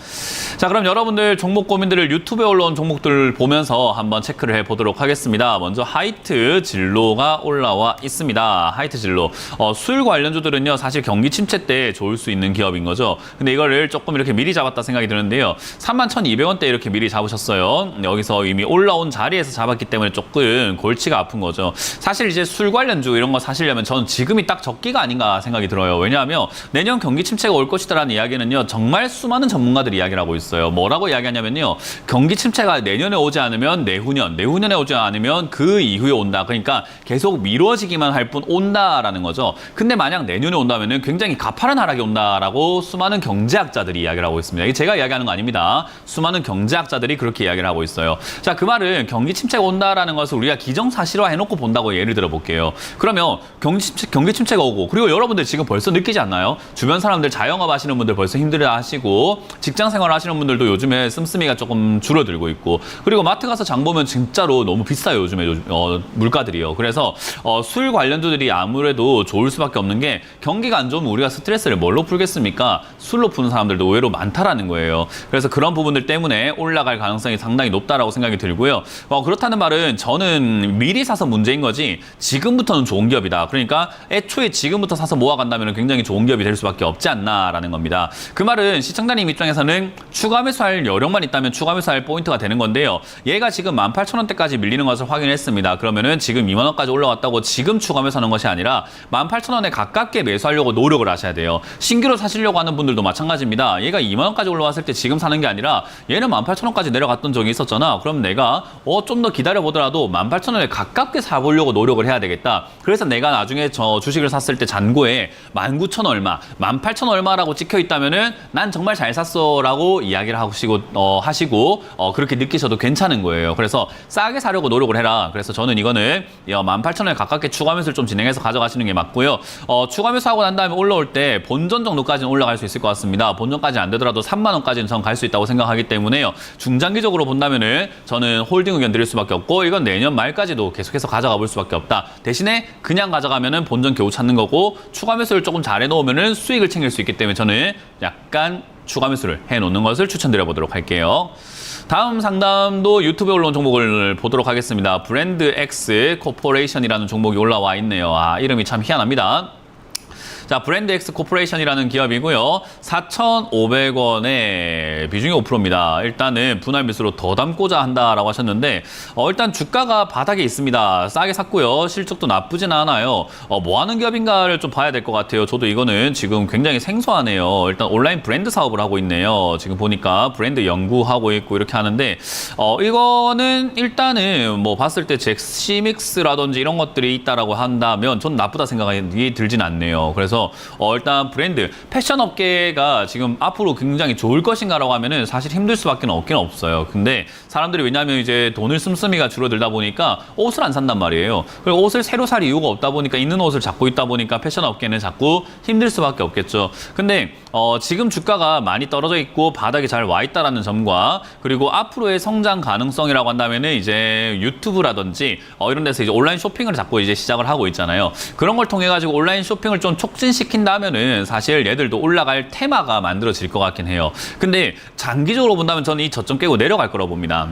자, 그럼 여러분들 종목 고민들을 유튜브에 올라온 종목들 보면서 한번 체크를 해보도록 하겠습니다. 먼저 하이트 진로가 올라와 있습니다. 하이트 진로. 수율 관련주들은요, 사실 경기 침체 때 좋을 수 있는 기업인 거죠. 근데 이거를 조금 이렇게 미리 잡았다 생각이 드는데요. 31,200원대 이렇게 미리 잡으셨어요. 여기서 이미 올라온 자리에서 잡았기 때문에 조금 골치가 아픈 거죠. 사실 이제 술 관련주 이런 거 사시려면 저는 지금이 딱 적기가 아닌가 생각이 들어요. 왜냐하면 내년 경기 침체가 올 것이다라는 이야기는요, 정말 수많은 전문가들이 이야기를 하고 있어요. 뭐라고 이야기하냐면요, 경기 침체가 내년에 오지 않으면 내후년에 오지 않으면 그 이후에 온다. 그러니까 계속 미뤄지기만 할 뿐 온다라는 거죠. 근데 만약 내년에 온다면은 굉장히 가파른 하락이 온다라고 수많은 경제학자들이 이야기를 하고 있습니다. 이게 제가 이야기하는 거 아닙니다. 수많은 경제학자들이 그렇게 이야기를 하고 있어요. 자, 그 말은 경기 침체가 온다라는 것을 우리가 기정사실화 해놓고 본다고 예를 들어 볼게요. 그러면 경기 침체가 오고, 그리고 여러분들 지금 벌써 느끼지 않나요? 주변 사람들 자영업 하시는 분들 벌써 힘들어 하시고, 직장 생활 하시는 분들도 요즘에 씀씀이가 조금 줄어들고 있고, 그리고 마트 가서 장 보면 진짜로 너무 비싸요, 요즘에 물가들이요. 그래서 술 관련주들이 아무래도 좋을 수밖에 없는 게, 경기가 안 좋으면 우리가 스트레스를 뭘로 풀겠습니까? 술로 푸는 사람들도 의외로 많다라는 거예요. 그래서 그런 부분들 때문에 올라갈 가능성이 상당히 높다라고 생각이 들고요. 그렇다는 말은 저는 미리 사서 문제인 거지 지금부터는 좋은 기업이다. 그러니까 애초에 지금부터 사서 모아간다면 굉장히 좋은 기업이 될 수밖에 없지 않나라는 겁니다. 그 말은 시청자님 입장에서는 추가 매수할 여력만 있다면 추가 매수할 포인트가 되는 건데요. 얘가 지금 18,000원대까지 밀리는 것을 확인했습니다. 그러면은 지금 2만 원까지 올라왔다고 지금 추가 매수하는 것이 아니라 18,000원에 가깝게 매수하려고 노력을 하셔야 돼요. 신규로 사시려고 하는 분들도 마찬가지입니다. 얘가 2만 원까지 올라왔을 때 지금 사는 게 아니라 얘는 18,000원까지 내려갔던 적이 있었잖아. 그럼 내가 좀 더 기다려보더라도 18,000원에 가깝게 사보려고 노력을 해야 되겠다. 그래서 내가 나중에 저 주식을 샀을 때 잔고에 19,000 얼마, 18,000 얼마라고 찍혀 있다면은 난 정말 잘 샀어라고 이야기를 하시고 그렇게 느끼셔도 괜찮은 거예요. 그래서 싸게 사려고 노력을 해라. 그래서 저는 이거는 18,000원에 가깝게 추가 매수를 좀 진행해서 가져가시는 게 맞고요. 추가 매수하고 난 다음에 올라올 때 본전 정도까지는 올라갈 수 있을 것 같습니다. 본전까지 안 되더라도 3만 원까지는 전 갈 수 있다고 생각하기 때문에요. 중장기적으로 본다면은 저는 홀딩 의견 드릴 수밖에 없고, 이건 내년 말까지도 계속해서 가져가 볼 수밖에 없다. 대신에 그냥 가져가면은 본전 겨우 찾는 거고, 추가 매수를 조금 잘 해놓으면은 수익을 챙길 수 있기 때문에 저는 약간 추가 매수를 해놓는 것을 추천드려 보도록 할게요. 다음 상담도 유튜브에 올라온 종목을 보도록 하겠습니다. 브랜드 X 코퍼레이션이라는 종목이 올라와 있네요. 이름이 참 희한합니다. 자, 브랜드 X 코퍼레이션이라는 기업이고요. 4,500원에 비중이 5%입니다. 일단은 분할 매수로 더 담고자 한다라고 하셨는데, 일단 주가가 바닥에 있습니다. 싸게 샀고요. 실적도 나쁘진 않아요. 뭐 하는 기업인가를 좀 봐야 될 것 같아요. 저도 이거는 지금 굉장히 생소하네요. 일단 온라인 브랜드 사업을 하고 있네요. 지금 보니까 브랜드 연구하고 있고 이렇게 하는데, 이거는 일단은 뭐 봤을 때 잭시믹스라든지 이런 것들이 있다라고 한다면 전 나쁘다 생각이 들진 않네요. 그래서 일단 브랜드, 패션 업계가 지금 앞으로 굉장히 좋을 것인가라고 하면은 사실 힘들 수밖에 없어요. 근데 사람들이 왜냐하면 이제 돈을 씀씀이가 줄어들다 보니까 옷을 안 산단 말이에요. 그리고 옷을 새로 살 이유가 없다 보니까 있는 옷을 잡고 있다 보니까 패션 업계는 자꾸 힘들 수밖에 없겠죠. 근데 지금 주가가 많이 떨어져 있고 바닥에 잘 와 있다라는 점과, 그리고 앞으로의 성장 가능성이라고 한다면은 이제 유튜브라든지 이런 데서 이제 온라인 쇼핑을 자꾸 이제 시작을 하고 있잖아요. 그런 걸 통해 가지고 온라인 쇼핑을 좀 촉진시킨다면은 사실 얘들도 올라갈 테마가 만들어질 것 같긴 해요. 근데 장기적으로 본다면 저는 이 저점 깨고 내려갈 거라고 봅니다.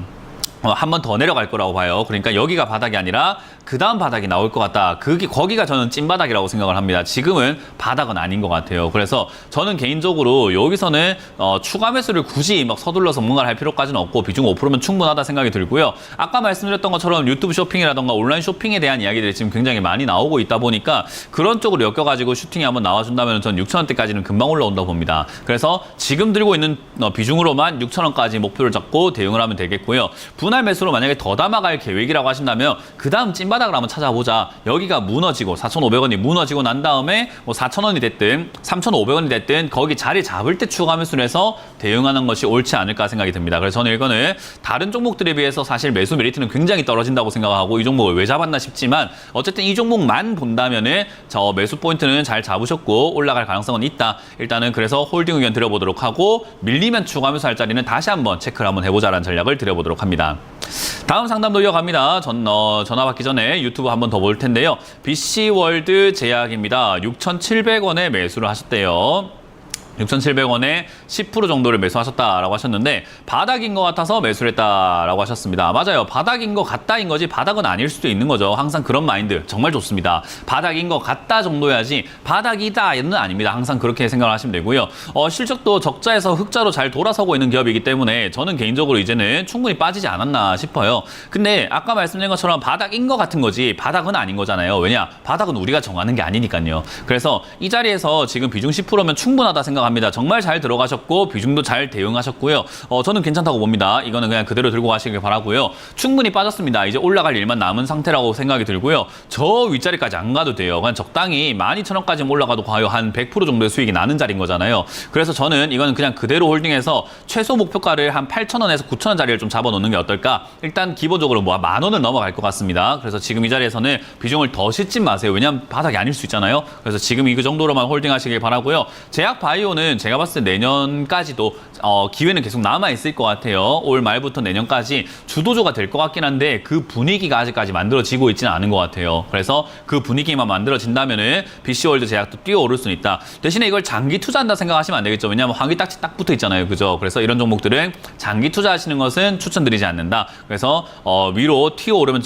한 번 더 내려갈 거라고 봐요. 그러니까 여기가 바닥이 아니라 그 다음 바닥이 나올 것 같다. 거기가 저는 찐바닥이라고 생각을 합니다. 지금은 바닥은 아닌 것 같아요. 그래서 저는 개인적으로 여기서는 추가 매수를 굳이 막 서둘러서 뭔가를 할 필요까지는 없고 비중 5%면 충분하다 생각이 들고요. 아까 말씀드렸던 것처럼 유튜브 쇼핑이라던가 온라인 쇼핑에 대한 이야기들이 지금 굉장히 많이 나오고 있다 보니까 그런 쪽으로 엮여가지고 슈팅이 한번 나와준다면 전 6,000원대까지는 금방 올라온다고 봅니다. 그래서 지금 들고 있는 비중으로만 6,000원까지 목표를 잡고 대응을 하면 되겠고요. 분할 매수로 만약에 더 담아갈 계획이라고 하신다면 그 다음 찐바닥을 한번 찾아보자. 여기가 무너지고 4,500원이 무너지고 난 다음에 뭐 4,000원이 됐든 3,500원이 됐든 거기 자리 잡을 때 추가 매수를 해서 대응하는 것이 옳지 않을까 생각이 듭니다. 그래서 저는 이거는 다른 종목들에 비해서 사실 매수 메리트는 굉장히 떨어진다고 생각하고 이 종목을 왜 잡았나 싶지만 어쨌든 이 종목만 본다면은 저 매수 포인트는 잘 잡으셨고 올라갈 가능성은 있다. 일단은 그래서 홀딩 의견 드려보도록 하고 밀리면 추가 매수할 자리는 다시 한번 체크를 한번 해보자라는 전략을 드려보도록 합니다. 다음 상담도 이어갑니다. 전화 받기 전에 유튜브 한번 더 볼 텐데요. BC월드 제약입니다. 6,700원에 매수를 하셨대요. 6,700원에 10% 정도를 매수하셨다라고 하셨는데 바닥인 것 같아서 매수를 했다라고 하셨습니다. 맞아요. 바닥인 것 같다인 거지 바닥은 아닐 수도 있는 거죠. 항상 그런 마인드 정말 좋습니다. 바닥인 것 같다 정도야지 바닥이다는 아닙니다. 항상 그렇게 생각을 하시면 되고요. 실적도 적자에서 흑자로 잘 돌아서고 있는 기업이기 때문에 저는 개인적으로 이제는 충분히 빠지지 않았나 싶어요. 근데 아까 말씀드린 것처럼 바닥인 것 같은 거지 바닥은 아닌 거잖아요. 왜냐? 바닥은 우리가 정하는 게 아니니까요. 그래서 이 자리에서 지금 비중 10%면 충분하다 생각합니다. 정말 잘 들어가셨고 비중도 잘 대응하셨고요. 저는 괜찮다고 봅니다. 이거는 그냥 그대로 들고 가시길 바라고요. 충분히 빠졌습니다. 이제 올라갈 일만 남은 상태라고 생각이 들고요. 저 윗자리까지 안 가도 돼요. 그냥 적당히 12,000원까지 올라가도 과연 한 100% 정도의 수익이 나는 자리인 거잖아요. 그래서 저는 이거는 그냥 그대로 홀딩해서 최소 목표가를 한 8,000원에서 9,000원 자리를 좀 잡아놓는 게 어떨까? 일단 기본적으로 뭐 10,000원을 넘어갈 것 같습니다. 그래서 지금 이 자리에서는 비중을 더 싣지 마세요. 왜냐하면 바닥이 아닐 수 있잖아요. 그래서 지금 이 정도로만 홀딩하시길 바라고요. 제약 바이오는 제가 봤을 때 내년까지도 기회는 계속 남아있을 것 같아요. 올 말부터 내년까지 주도주가 될 것 같긴 한데 그 분위기가 아직까지 만들어지고 있지는 않은 것 같아요. 그래서 그 분위기만 만들어진다면은 BC월드 제약도 뛰어오를 수는 있다. 대신에 이걸 장기 투자한다 생각하시면 안 되겠죠. 왜냐하면 환기 딱지 딱 붙어 있잖아요. 그죠? 그래서 이런 종목들은 장기 투자하시는 것은 추천드리지 않는다. 그래서 위로 튀어오르면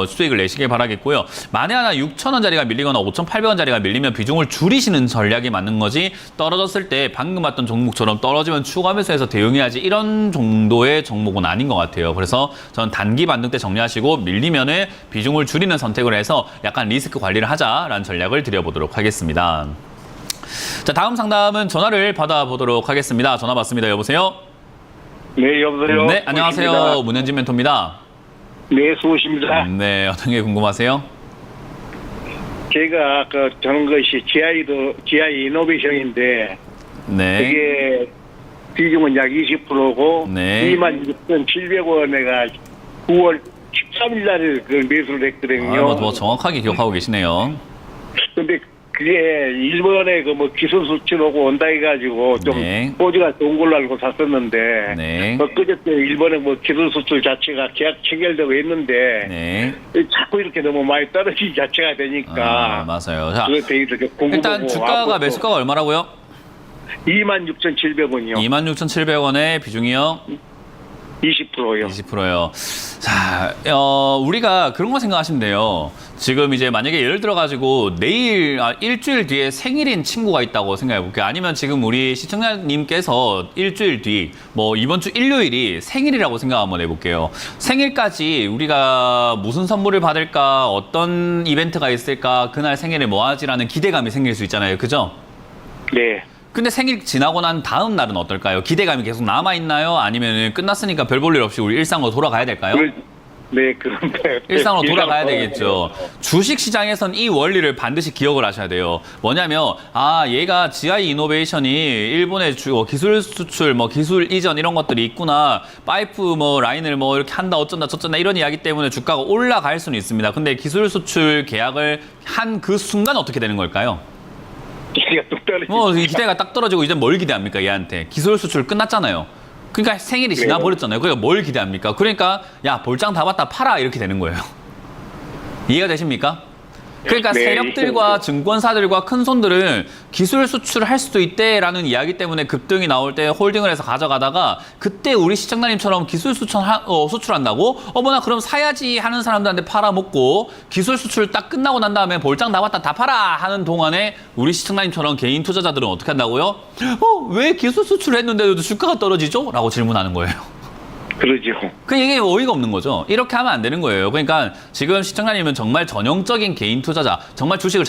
수익을 내시길 바라겠고요. 만에 하나 6,000원짜리가 밀리거나 5,800원짜리가 밀리면 비중을 줄이시는 전략이 맞는 거지 떨어졌을 때 방금 봤던 종목처럼 떨어지면 추가 매수해서 대응해야지 이런 정도의 종목은 아닌 것 같아요. 그래서 저는 단기 반등 때 정리하시고 밀리면은 비중을 줄이는 선택을 해서 약간 리스크 관리를 하자라는 전략을 드려보도록 하겠습니다. 자, 다음 상담은 전화를 받아보도록 하겠습니다. 전화 받습니다. 여보세요? 네, 여보세요. 네, 안녕하세요. 문현진 멘토입니다. 네, 수고하십니다. 네, 어떤 게 궁금하세요? 제가 저는 것이 GI 이노베이션인데 네. 그게 비중은 약 20%고 네. 26,700원에가 9월 13일 날에 그 매수를 했거든요. 뭐 정확하게 기억하고 계시네요. 근데 그게 일본에 그 뭐 기술 수출하고 온다 해가지고 좀 네. 포즈가 좋은 걸로 알고 샀었는데 네. 그저께 일본에 뭐 기술 수출 자체가 계약 체결되고 있는데 네. 자꾸 이렇게 너무 많이 떨어진 자체가 되니까 맞아요. 자, 그거 되게 궁금하고 일단 주가가 매수가가 얼마라고요? 26,700원이요. 26,700원에 비중이요? 20%요. 20%요. 자, 우리가 그런 거 생각하시면 돼요. 지금 이제 만약에 예를 들어가지고 내일, 일주일 뒤에 생일인 친구가 있다고 생각해 볼게요. 아니면 지금 우리 시청자님께서 일주일 뒤, 뭐 이번 주 일요일이 생일이라고 생각 한번 해볼게요. 생일까지 우리가 무슨 선물을 받을까, 어떤 이벤트가 있을까, 그날 생일에 뭐 하지라는 기대감이 생길 수 있잖아요. 그죠? 네. 근데 생일 지나고 난 다음 날은 어떨까요? 기대감이 계속 남아있나요? 아니면 끝났으니까 별 볼 일 없이 우리 일상으로 돌아가야 될까요? 네, 그런데 일상으로 돌아가야 되겠죠. 주식시장에선 이 원리를 반드시 기억을 하셔야 돼요. 뭐냐면 얘가 GI 이노베이션이 일본의 기술 수출, 뭐 기술 이전 이런 것들이 있구나. 파이프 뭐 라인을 뭐 이렇게 한다 어쩐다 저쩐다 이런 이야기 때문에 주가가 올라갈 수는 있습니다. 근데 기술 수출 계약을 한 그 순간 어떻게 되는 걸까요? 기대가 뚝 떨어지죠. 이 기대가 딱 떨어지고 이제 뭘 기대합니까 얘한테? 기술 수출 끝났잖아요. 그러니까 생일이 지나버렸잖아요. 그러니까 뭘 기대합니까? 그러니까 야 볼장 다 봤다 팔아 이렇게 되는 거예요. 이해가 되십니까? 그러니까 네, 세력들과 증권사들과 큰 손들은 기술 수출을 할 수도 있대라는 이야기 때문에 급등이 나올 때 홀딩을 해서 가져가다가 그때 우리 시청자님처럼 기술 수출한다고 어머나 그럼 사야지 하는 사람들한테 팔아먹고 기술 수출 딱 끝나고 난 다음에 볼장 나왔다 다 팔아 하는 동안에 우리 시청자님처럼 개인 투자자들은 어떻게 한다고요? 왜 기술 수출을 했는데도 주가가 떨어지죠? 라고 질문하는 거예요. 그러죠. 이게 어이가 없는 거죠. 이렇게 하면 안 되는 거예요. 그러니까 지금 시청자님은 정말 전형적인 개인 투자자, 정말 주식을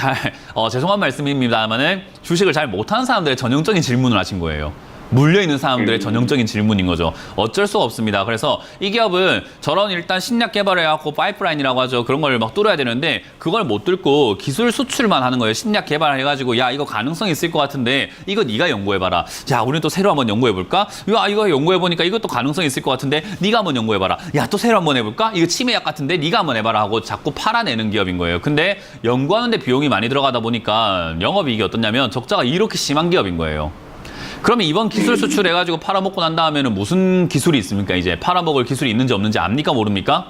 죄송한 말씀입니다만은 주식을 잘 못하는 사람들의 전형적인 질문을 하신 거예요. 물려있는 사람들의 전형적인 질문인 거죠. 어쩔 수가 없습니다. 그래서 이 기업은 저런 일단 신약 개발을 해갖고 파이프라인이라고 하죠. 그런 걸 막 뚫어야 되는데 그걸 못 뚫고 기술 수출만 하는 거예요. 신약 개발해가지고 야 이거 가능성 있을 것 같은데 이거 네가 연구해봐라. 야 우리는 또 새로 한번 연구해볼까? 야 이거 연구해보니까 이것도 가능성 있을 것 같은데 네가 한번 연구해봐라. 야 또 새로 한번 해볼까? 이거 치매약 같은데 네가 한번 해봐라 하고 자꾸 팔아내는 기업인 거예요. 근데 연구하는데 비용이 많이 들어가다 보니까 영업이익이 어떻냐면 적자가 이렇게 심한 기업인 거예요. 그러면 이번 기술 수출해가지고 팔아먹고 난 다음에는 무슨 기술이 있습니까? 이제 팔아먹을 기술이 있는지 없는지 압니까? 모릅니까?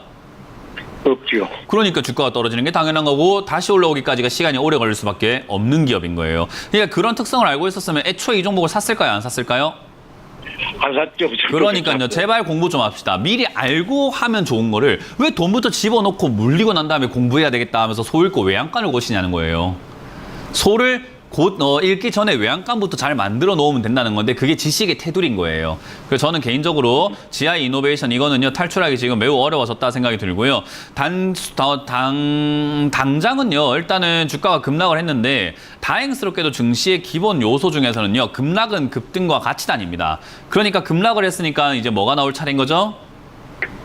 없죠. 그러니까 주가가 떨어지는 게 당연한 거고 다시 올라오기까지가 시간이 오래 걸릴 수밖에 없는 기업인 거예요. 그러니까 그런 특성을 알고 있었으면 애초에 이 종목을 샀을까요? 안 샀을까요? 안 샀죠. 그러니까요. 제발 공부 좀 합시다. 미리 알고 하면 좋은 거를 왜 돈부터 집어넣고 물리고 난 다음에 공부해야 되겠다 하면서 소 읽고 외양간을 고시냐는 거예요. 소를 곧 읽기 전에 외양간부터 잘 만들어 놓으면 된다는 건데 그게 지식의 테두리인 거예요. 그래서 저는 개인적으로 GI 이노베이션 이거는요 탈출하기 지금 매우 어려워졌다 생각이 들고요. 당장은요 일단은 주가가 급락을 했는데 다행스럽게도 증시의 기본 요소 중에서는요 급락은 급등과 같이 다닙니다. 그러니까 급락을 했으니까 이제 뭐가 나올 차례인 거죠?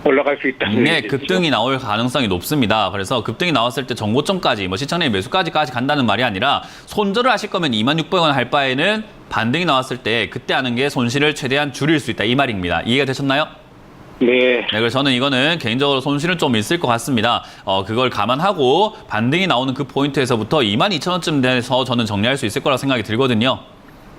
올라갈 수 있다. 네, 급등이 나올 가능성이 높습니다. 그래서 급등이 나왔을 때 정고점까지, 시청자님 매수까지 간다는 말이 아니라 손절을 하실 거면 26,000원 할 바에는 반등이 나왔을 때 그때 하는 게 손실을 최대한 줄일 수 있다. 이 말입니다. 이해가 되셨나요? 네. 그래서 저는 이거는 개인적으로 손실은 좀 있을 것 같습니다. 그걸 감안하고 반등이 나오는 그 포인트에서부터 22,000원쯤 돼서 저는 정리할 수 있을 거라고 생각이 들거든요.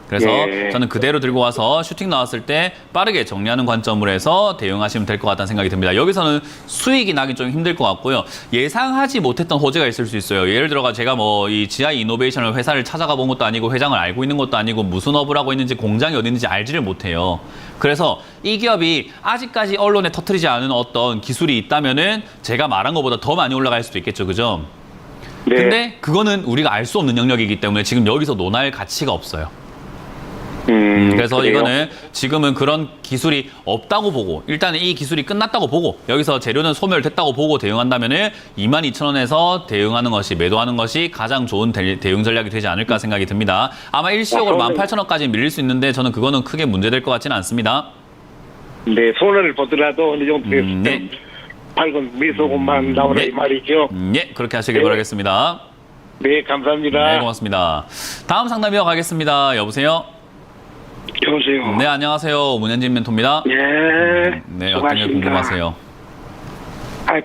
그래서 저는 그대로 들고 와서 슈팅 나왔을 때 빠르게 정리하는 관점으로 해서 대응하시면 될 것 같다는 생각이 듭니다. 여기서는 수익이 나기 좀 힘들 것 같고요. 예상하지 못했던 호재가 있을 수 있어요. 예를 들어가 제가 이 GI 이노베이션을 회사를 찾아가 본 것도 아니고 회장을 알고 있는 것도 아니고 무슨 업을 하고 있는지 공장이 어디 있는지 알지를 못해요. 그래서 이 기업이 아직까지 언론에 터뜨리지 않은 어떤 기술이 있다면은 제가 말한 것보다 더 많이 올라갈 수도 있겠죠. 그죠? 네. 근데 그거는 우리가 알 수 없는 영역이기 때문에 지금 여기서 논할 가치가 없어요. 그래서 그래요? 이거는 지금은 그런 기술이 없다고 보고 일단은 이 기술이 끝났다고 보고 여기서 재료는 소멸됐다고 보고 대응한다면은 22,000원에서 대응하는 것이 매도하는 것이 가장 좋은 대응 전략이 되지 않을까 생각이 듭니다. 아마 일시적으로 18,000원까지 밀릴 수 있는데 저는 그거는 크게 문제될 것 같지는 않습니다. 네, 손해를 보더라도 어느 정도 네. 밝은 미소금만 나오라 네. 이 말이죠. 예, 그렇게 하시길 바라겠습니다. 네, 감사합니다. 네, 고맙습니다. 다음 상담 이어가겠습니다. 여보세요? 여보세요. 네, 안녕하세요. 문현진 멘토입니다. 예. 네, 어떤 게 궁금하세요?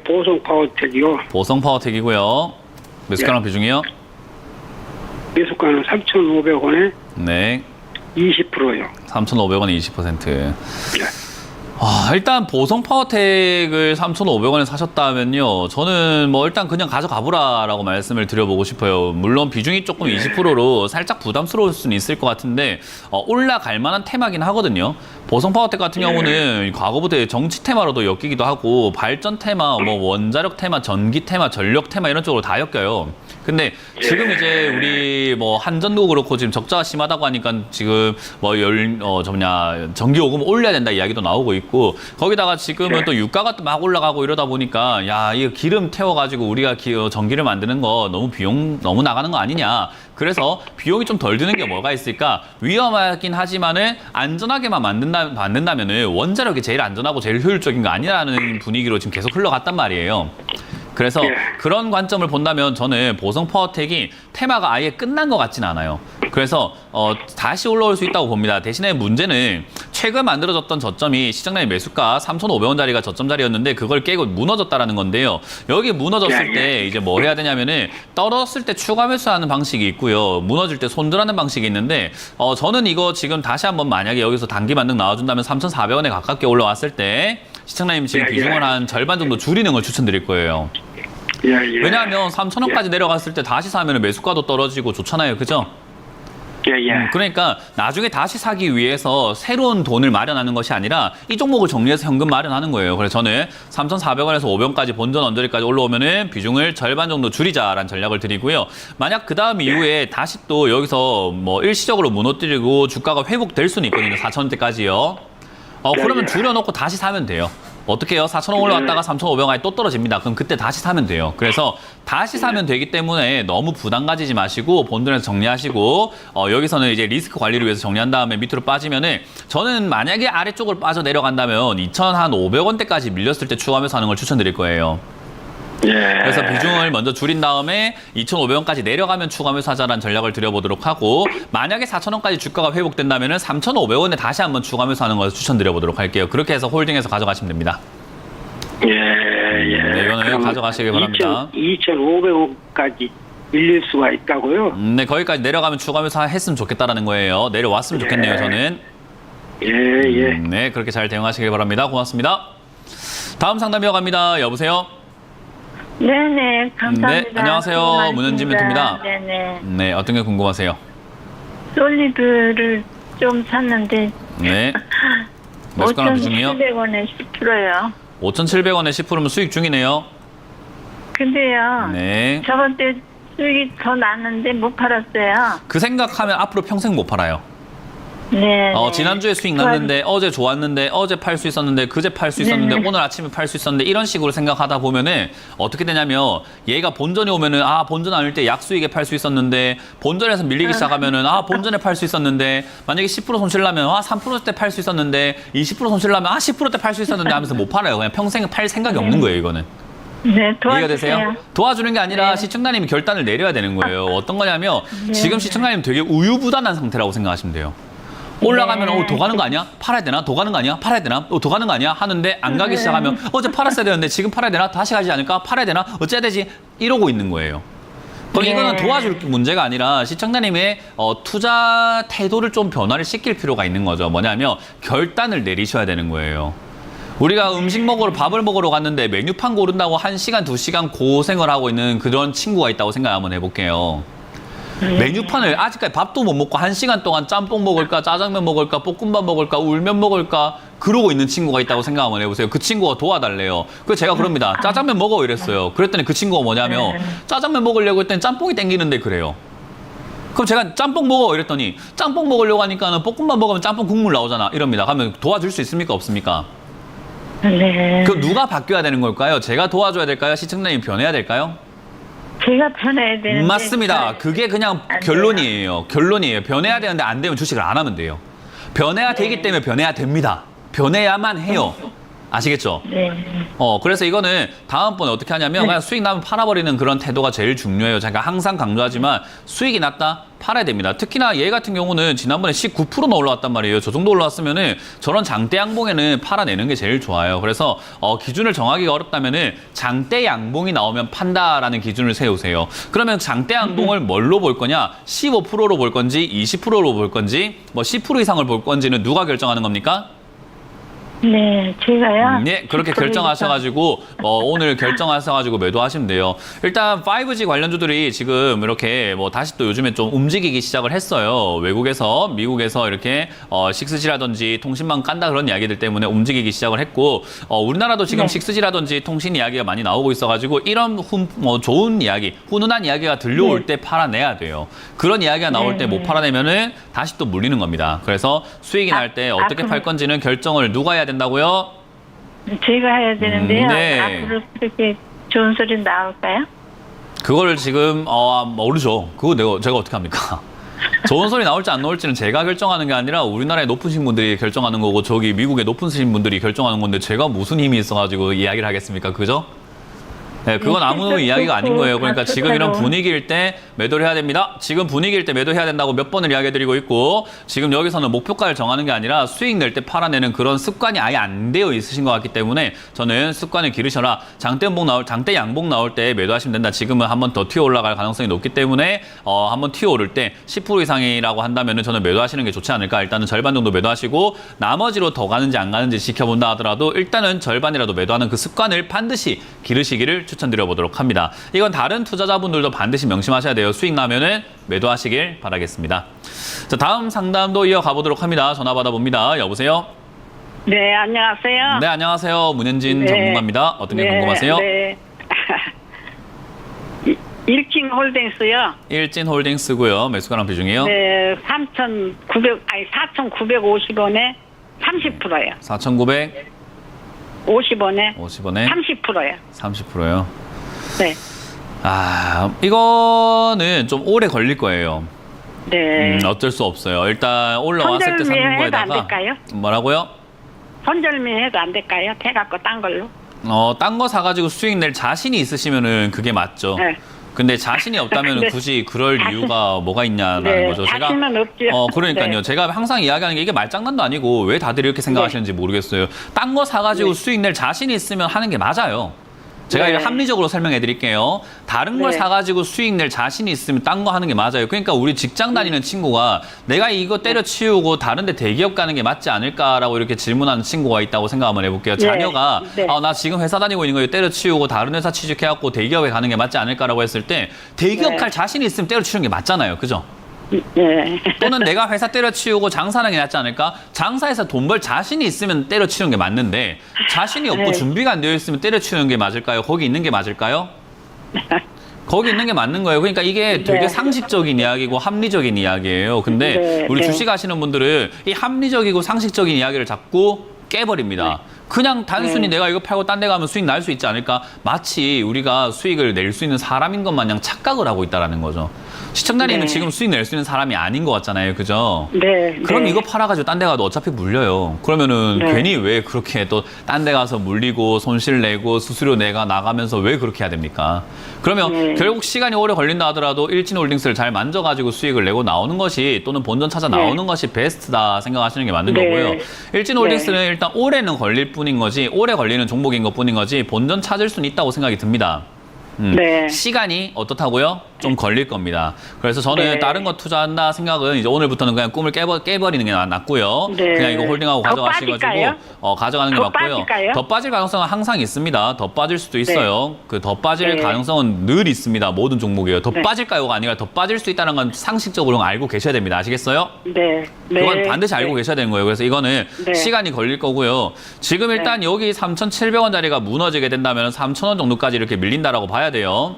보성 파워텍이요. 보성 파워텍이고요. 매수가랑 비중이요? 매수가는 3,500원에 네. 20%요. 3,500원에 20%. 일단 보성 파워텍을 3,500원에 사셨다면요. 저는 일단 그냥 가져가보라라고 말씀을 드려보고 싶어요. 물론 비중이 조금 20%로 살짝 부담스러울 수는 있을 것 같은데 올라갈 만한 테마긴 하거든요. 보성 파워텍 같은 경우는 과거부터 정치 테마로도 엮이기도 하고 발전 테마, 원자력 테마, 전기 테마, 전력 테마 이런 쪽으로 다 엮여요. 근데 지금 이제 우리 한전도 그렇고 지금 적자가 심하다고 하니까 지금 전기요금 올려야 된다 이야기도 나오고 있고 거기다가 지금은 또 유가가 또 막 올라가고 이러다 보니까 야 이거 기름 태워가지고 우리가 전기를 만드는 거 너무 비용 너무 나가는 거 아니냐. 그래서 비용이 좀 덜 드는 게 뭐가 있을까? 위험하긴 하지만은 안전하게만 만든다면은 원자력이 제일 안전하고 제일 효율적인 거 아니라는 분위기로 지금 계속 흘러갔단 말이에요. 그래서 그런 관점을 본다면 저는 보성 파워텍이 테마가 아예 끝난 것 같지는 않아요. 그래서 다시 올라올 수 있다고 봅니다. 대신에 문제는 최근 만들어졌던 저점이 시장의 매수가 3,500원짜리가 저점 자리였는데 그걸 깨고 무너졌다라는 건데요. 여기 무너졌을 때 이제 뭐 해야 되냐면은 떨어졌을 때 추가 매수하는 방식이 있고요. 무너질 때 손절하는 방식이 있는데 저는 이거 지금 다시 한번 만약에 여기서 단기 반등 나와준다면 3,400원에 가깝게 올라왔을 때 시청자님 지금 비중을 한 절반 정도 줄이는 걸 추천드릴 거예요. 예, 예. 왜냐하면 3,000원까지 내려갔을 때 다시 사면 매수가도 떨어지고 좋잖아요. 그죠? 예, 예. 그러니까 나중에 다시 사기 위해서 새로운 돈을 마련하는 것이 아니라 이 종목을 정리해서 현금 마련하는 거예요. 그래서 저는 3,400원에서 500원까지 본전 언저리까지 올라오면은 비중을 절반 정도 줄이자라는 전략을 드리고요. 만약 그 다음 이후에 다시 또 여기서 뭐 일시적으로 무너뜨리고 주가가 회복될 수는 있거든요. 4,000원대까지요. 그러면 줄여놓고 다시 사면 돼요. 어떻게 해요? 4,000원 올라왔다가 3,500원에 또 떨어집니다. 그럼 그때 다시 사면 돼요. 그래서 다시 사면 되기 때문에 너무 부담 가지지 마시고 본전에서 정리하시고 여기서는 이제 리스크 관리를 위해서 정리한 다음에 밑으로 빠지면은 저는 만약에 아래쪽을 빠져 내려간다면 2,500원대까지 밀렸을 때 추가하면서 하는 걸 추천드릴 거예요. 예. 그래서 비중을 먼저 줄인 다음에 2,500원까지 내려가면 추가하면서 하자라는 전략을 드려보도록 하고 만약에 4,000원까지 주가가 회복된다면 3,500원에 다시 한번 추가하면서 하는 것을 추천드려보도록 할게요. 그렇게 해서 홀딩해서 가져가시면 됩니다. 예, 예. 네, 이거는 가져가시길 바랍니다. 2,500원까지 밀릴 수가 있다고요? 네, 거기까지 내려가면 추가하면서 했으면 좋겠다라는 거예요. 내려왔으면 좋겠네요, 저는. 예, 예. 네, 그렇게 잘 대응하시길 바랍니다. 고맙습니다. 다음 상담 이어갑니다. 여보세요? 네네, 감사합니다. 네, 안녕하세요. 문현진 멘토입니다. 네네. 네, 어떤 게 궁금하세요? 솔리드를 좀 샀는데 네. 매수가랑 비중이요? 5,700원에 10%요. 5,700원에 10%면 수익 중이네요. 근데요, 네. 저번 때 수익이 더 났는데 못 팔았어요. 그 생각하면 앞으로 평생 못 팔아요. 네. 지난주에 수익 났는데 어제 좋았는데 어제 팔 수 있었는데 그제 팔 수 있었는데 네네. 오늘 아침에 팔 수 있었는데 이런 식으로 생각하다 보면은 어떻게 되냐면 얘가 본전에 오면은 본전 아닐 때 약수익에 팔 수 있었는데 본전에서 밀리기 시작하면은 본전에 팔 수 있었는데 만약에 10% 손실 나면 3%대 팔 수 있었는데 20% 손실 나면 10%대 팔 수 있었는데 하면서 못 팔아요. 그냥 평생 팔 생각이 없는 거예요, 이거는. 네, 이해가 되세요? 도와주세요. 도와주는 게 아니라 네. 시청자님이 결단을 내려야 되는 거예요. 어떤 거냐면 지금 시청자님 되게 우유부단한 상태라고 생각하시면 돼요. 올라가면 더 가는 거 아니야? 팔아야 되나? 더 가는 거 아니야? 팔아야 되나? 더 가는 거 아니야? 하는데 안 가기 시작하면 어제 팔았어야 되는데 지금 팔아야 되나? 다시 가지 않을까? 팔아야 되나? 어째야 되지? 이러고 있는 거예요. 그럼 네. 이거는 도와줄 문제가 아니라 시청자님의 투자 태도를 좀 변화를 시킬 필요가 있는 거죠. 뭐냐면 결단을 내리셔야 되는 거예요. 우리가 음식 먹으러 밥을 먹으러 갔는데 메뉴판 고른다고 1시간, 2시간 고생을 하고 있는 그런 친구가 있다고 생각 한번 해볼게요. 메뉴판을 아직까지 밥도 못 먹고 1시간 동안 짬뽕 먹을까, 짜장면 먹을까, 볶음밥 먹을까, 울면 먹을까 그러고 있는 친구가 있다고 생각 한번 해보세요. 그 친구가 도와달래요. 그래서 제가 그럽니다. 짜장면 먹어 이랬어요. 그랬더니 그 친구가 뭐냐면 짜장면 먹으려고 했더니 짬뽕이 땡기는데 그래요. 그럼 제가 짬뽕 먹어 이랬더니 짬뽕 먹으려고 하니까는 볶음밥 먹으면 짬뽕 국물 나오잖아 이럽니다. 그러면 도와줄 수 있습니까? 없습니까? 네. 그럼 누가 바뀌어야 되는 걸까요? 제가 도와줘야 될까요? 시청자님이 변해야 될까요? 제가 변해야 되는데. 맞습니다. 그게 그냥 안 결론이에요. 결론이에요. 변해야 되는데 안 되면 주식을 안 하면 돼요. 변해야 되기 때문에 변해야 됩니다. 변해야만 해요. 아시겠죠? 네. 그래서 이거는 다음번에 어떻게 하냐면 그냥 수익 나면 팔아버리는 그런 태도가 제일 중요해요. 제가 항상 강조하지만 수익이 났다? 팔아야 됩니다. 특히나 얘 같은 경우는 지난번에 19%나 올라왔단 말이에요. 저 정도 올라왔으면은 저런 장대 양봉에는 팔아내는 게 제일 좋아요. 그래서 기준을 정하기가 어렵다면은 장대 양봉이 나오면 판다라는 기준을 세우세요. 그러면 장대 양봉을 뭘로 볼 거냐? 15%로 볼 건지 20%로 볼 건지 뭐 10% 이상을 볼 건지는 누가 결정하는 겁니까? 네, 제가요. 네, 그렇게 결정하셔가지고 오늘 결정하셔가지고 매도하시면 돼요. 일단 5G 관련주들이 지금 이렇게 다시 또 요즘에 좀 움직이기 시작을 했어요. 외국에서 미국에서 이렇게 6G라든지 통신망 깐다 그런 이야기들 때문에 움직이기 시작을 했고 우리나라도 지금 6G라든지 통신 이야기가 많이 나오고 있어가지고 이런 좋은 이야기, 훈훈한 이야기가 들려올 때 팔아내야 돼요. 그런 이야기가 나올 때 못 팔아내면은 다시 또 물리는 겁니다. 그래서 수익이 날 때 어떻게 팔 건지는 결정을 누가 해야 된다고요? 제가 해야 되는데요. 네. 앞으로 그렇게 좋은 소리 나올까요? 그거를 지금 모르죠. 그거 제가 어떻게 합니까? 좋은 소리 나올지 안 나올지는 제가 결정하는 게 아니라 우리나라의 높으신 분들이 결정하는 거고 저기 미국의 높으신 분들이 결정하는 건데 제가 무슨 힘이 있어가지고 이야기를 하겠습니까? 그죠? 네, 그건 아무 이야기가 아닌 거예요. 그러니까 지금 이런 분위기일 때 매도를 해야 됩니다. 지금 분위기일 때 매도해야 된다고 몇 번을 이야기해드리고 있고 지금 여기서는 목표가를 정하는 게 아니라 수익 낼 때 팔아내는 그런 습관이 아예 안 되어 있으신 것 같기 때문에 저는 습관을 기르셔라. 장대 양봉 나올 때 매도하시면 된다. 지금은 한 번 더 튀어 올라갈 가능성이 높기 때문에 한번 튀어 오를 때 10% 이상이라고 한다면 저는 매도하시는 게 좋지 않을까. 일단은 절반 정도 매도하시고 나머지로 더 가는지 안 가는지 지켜본다 하더라도 일단은 절반이라도 매도하는 그 습관을 반드시 기르시기를 추천드립니다. 추천드려보도록 합니다. 이건 다른 투자자분들도 반드시 명심하셔야 돼요. 수익 나면은 매도하시길 바라겠습니다. 자, 다음 상담도 이어가 보도록 합니다. 전화 받아봅니다. 여보세요? 네, 안녕하세요. 네, 안녕하세요. 문현진 네. 전문가입니다. 어떤 게 궁금하세요? 네. 일진 홀딩스요. 일진홀딩스고요. 매수가랑 비중이요? 네, 4,950원에 30%예요. 4,950원에 50원에 30%예요. 30%요. 네. 아, 이거는 좀 오래 걸릴 거예요. 네. 어쩔 수 없어요. 일단 올라왔을 때 손절미 사는 해도 안 거에다가 될까요? 뭐라고요? 손절미 해도 안 될까요? 태갖고 딴 걸로. 딴 거 사가지고 수익 낼 자신이 있으시면은 그게 맞죠. 네. 근데 자신이 없다면 네. 굳이 그럴 이유가 뭐가 있냐라는 네, 거죠. 자신은 없죠. 그러니까요. 네. 제가 항상 이야기하는 게 이게 말장난도 아니고 왜 다들 이렇게 생각하시는지 모르겠어요. 딴 거 사가지고 네. 수익 낼 자신이 있으면 하는 게 맞아요. 제가 네. 이제 합리적으로 설명해 드릴게요. 다른 걸 네. 사가지고 수익 낼 자신이 있으면 딴 거 하는 게 맞아요. 그러니까 우리 직장 다니는 친구가 내가 이거 때려치우고 다른 데 대기업 가는 게 맞지 않을까라고 이렇게 질문하는 친구가 있다고 생각 한번 해볼게요. 네. 자녀가 네. 나 지금 회사 다니고 있는 거 때려치우고 다른 회사 취직해갖고 대기업에 가는 게 맞지 않을까라고 했을 때 대기업 네. 갈 자신이 있으면 때려치우는 게 맞잖아요. 그죠? 네. 또는 내가 회사 때려치우고 장사하는 게 낫지 않을까? 장사해서 돈 벌 자신이 있으면 때려치우는 게 맞는데 자신이 없고 네. 준비가 안 되어 있으면 때려치우는 게 맞을까요? 거기 있는 게 맞을까요? 거기 있는 게 맞는 거예요. 그러니까 이게 되게 네. 상식적인 이야기고 합리적인 이야기예요. 근데 네, 우리 네. 주식 하시는 분들은 이 합리적이고 상식적인 이야기를 자꾸 깨버립니다. 그냥 단순히 내가 이거 팔고 딴 데 가면 수익 날 수 있지 않을까? 마치 우리가 수익을 낼 수 있는 사람인 것 마냥 착각을 하고 있다는 거죠. 시청자님은 네. 지금 수익 낼 수 있는 사람이 아닌 것 같잖아요. 그죠? 네. 그럼 네. 이거 팔아가지고 딴 데 가도 어차피 물려요. 그러면은 네. 괜히 왜 그렇게 또 딴 데 가서 물리고 손실 내고 수수료 내가 나가면서 왜 그렇게 해야 됩니까? 그러면 네. 결국 시간이 오래 걸린다 하더라도 일진홀딩스를 잘 만져가지고 수익을 내고 나오는 것이 또는 본전 찾아 나오는 것이 베스트다 생각하시는 게 맞는 네. 거고요. 일진홀딩스는 일단 오래는 걸릴 뿐인 거지 오래 걸리는 종목인 것 뿐인 거지 본전 찾을 수는 있다고 생각이 듭니다. 네. 시간이 어떻다고요? 좀 걸릴 겁니다. 그래서 저는 네. 다른 거 투자한다 생각은 이제 오늘부터는 그냥 꿈을 깨버리는 게 낫고요. 네. 그냥 이거 홀딩하고 더 가져가시가지고 빠질까요? 가져가는 게 더 맞고요. 빠질까요? 더 빠질 가능성은 항상 있습니다. 더 빠질 수도 있어요. 그 더 빠질 네. 가능성은 늘 있습니다. 모든 종목이에요. 더 네. 빠질까요가 아니라 더 빠질 수 있다는 건 상식적으로 알고 계셔야 됩니다. 아시겠어요? 네. 네. 그건 반드시 알고 네. 계셔야 되는 거예요. 그래서 이거는 네. 시간이 걸릴 거고요. 지금 일단 여기 3,700원짜리가 무너지게 된다면 3,000원 정도까지 이렇게 밀린다라고 봐야 돼요.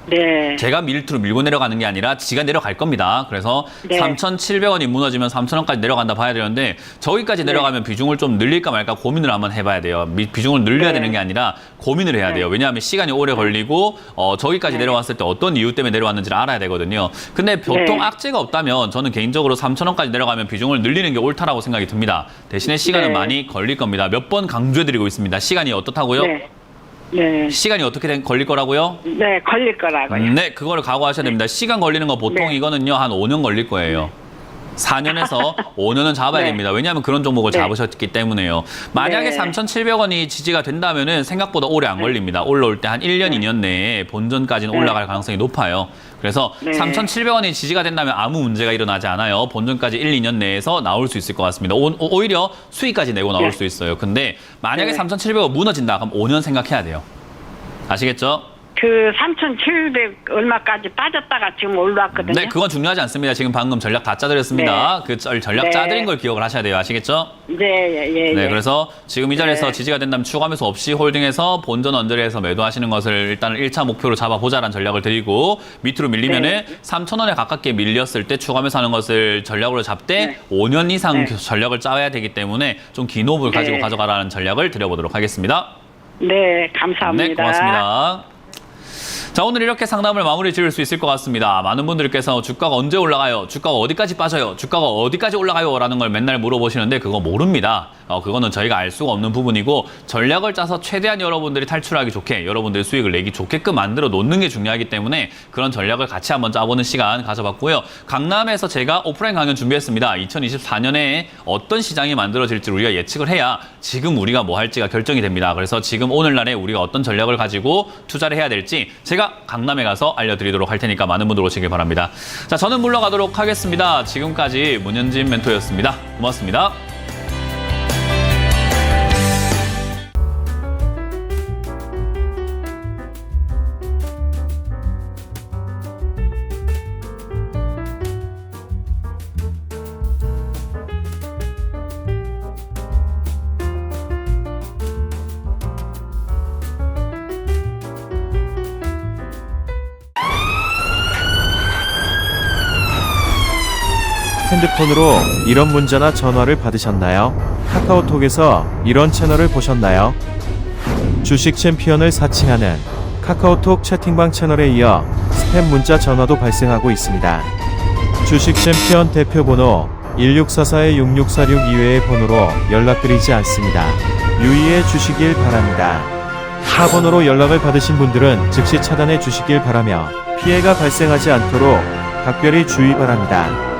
네. 제가 밀트로 밀고 내려가는 게 아니라 지가 내려갈 겁니다. 그래서 네. 3,700원이 무너지면 3,000원까지 내려간다 봐야 되는데 저기까지 내려가면 비중을 좀 늘릴까 말까 고민을 한번 해봐야 돼요. 비중을 늘려야 네. 되는 게 아니라 고민을 해야 돼요. 왜냐하면 시간이 오래 걸리고 저기까지 내려왔을 때 어떤 이유 때문에 내려왔는지를 알아야 되거든요. 근데 보통 네. 악재가 없다면 저는 개인적으로 3,000원까지 내려가면 비중을 늘리는 게 옳다라고 생각이 듭니다. 대신에 시간은 네. 많이 걸릴 겁니다. 몇 번 강조해드리고 있습니다. 시간이 어떻다고요? 네. 네. 시간이 어떻게 걸릴 거라고요? 네, 걸릴 거라고요. 네, 그거를 각오하셔야 됩니다. 시간 걸리는 거 보통 네. 이거는요, 한 5년 걸릴 거예요. 4년에서 5년은 잡아야 네. 됩니다. 왜냐하면 그런 종목을 네. 잡으셨기 때문에요. 만약에 네. 3,700원이 지지가 된다면은 생각보다 오래 안 걸립니다. 올라올 때 한 1년, 2년 내에 본전까지는 네. 올라갈 가능성이 높아요. 그래서 네. 3,700원이 지지가 된다면 아무 문제가 일어나지 않아요. 본전까지 1, 2년 내에서 나올 수 있을 것 같습니다. 오히려 수익까지 내고 나올 네. 수 있어요. 근데 만약에 네. 3,700원 무너진다, 그럼 5년 생각해야 돼요. 아시겠죠? 그 3,700 얼마까지 빠졌다가 지금 올라왔거든요. 네, 그건 중요하지 않습니다. 지금 방금 전략 다 짜드렸습니다. 그 전략 네. 짜드린 걸 기억을 하셔야 돼요. 아시겠죠? 예. 네, 그래서 지금 이 자리에서 네. 지지가 된다면 추가매수 없이 홀딩해서 본전 언저리에서 매도하시는 것을 일단은 1차 목표로 잡아보자라는 전략을 드리고 밑으로 밀리면은 3,000원에 가깝게 밀렸을 때 추가매수하는 것을 전략으로 잡되 네. 5년 이상 네. 전략을 짜야 되기 때문에 좀 긴 호흡을 네. 가지고 가져가라는 전략을 드려보도록 하겠습니다. 네, 감사합니다. 네, 고맙습니다. 자, 오늘 이렇게 상담을 마무리 지을 수 있을 것 같습니다. 많은 분들께서 주가가 언제 올라가요? 주가가 어디까지 빠져요? 주가가 어디까지 올라가요? 라는 걸 맨날 물어보시는데 그거 모릅니다. 그거는 저희가 알 수가 없는 부분이고 전략을 짜서 최대한 여러분들이 탈출하기 좋게 여러분들의 수익을 내기 좋게끔 만들어 놓는 게 중요하기 때문에 그런 전략을 같이 한번 짜보는 시간 가져봤고요. 강남에서 제가 오프라인 강연 준비했습니다. 2024년에 어떤 시장이 만들어질지 우리가 예측을 해야 지금 우리가 뭐 할지가 결정이 됩니다. 그래서 지금 오늘날에 우리가 어떤 전략을 가지고 투자를 해야 될지 제가 강남에 가서 알려드리도록 할 테니까 많은 분들 오시길 바랍니다. 자, 저는 물러가도록 하겠습니다. 지금까지 문현진 멘토였습니다. 고맙습니다. 핸드폰으로 이런 문자나 전화를 받으셨나요? 카카오톡에서 이런 채널을 보셨나요? 주식 챔피언을 사칭하는 카카오톡 채팅방 채널에 이어 스팸 문자 전화도 발생하고 있습니다. 주식 챔피언 대표번호 1644-6646 이외의 번호로 연락드리지 않습니다. 유의해 주시길 바랍니다. 타 번호로 연락을 받으신 분들은 즉시 차단해 주시길 바라며 피해가 발생하지 않도록 각별히 주의 바랍니다.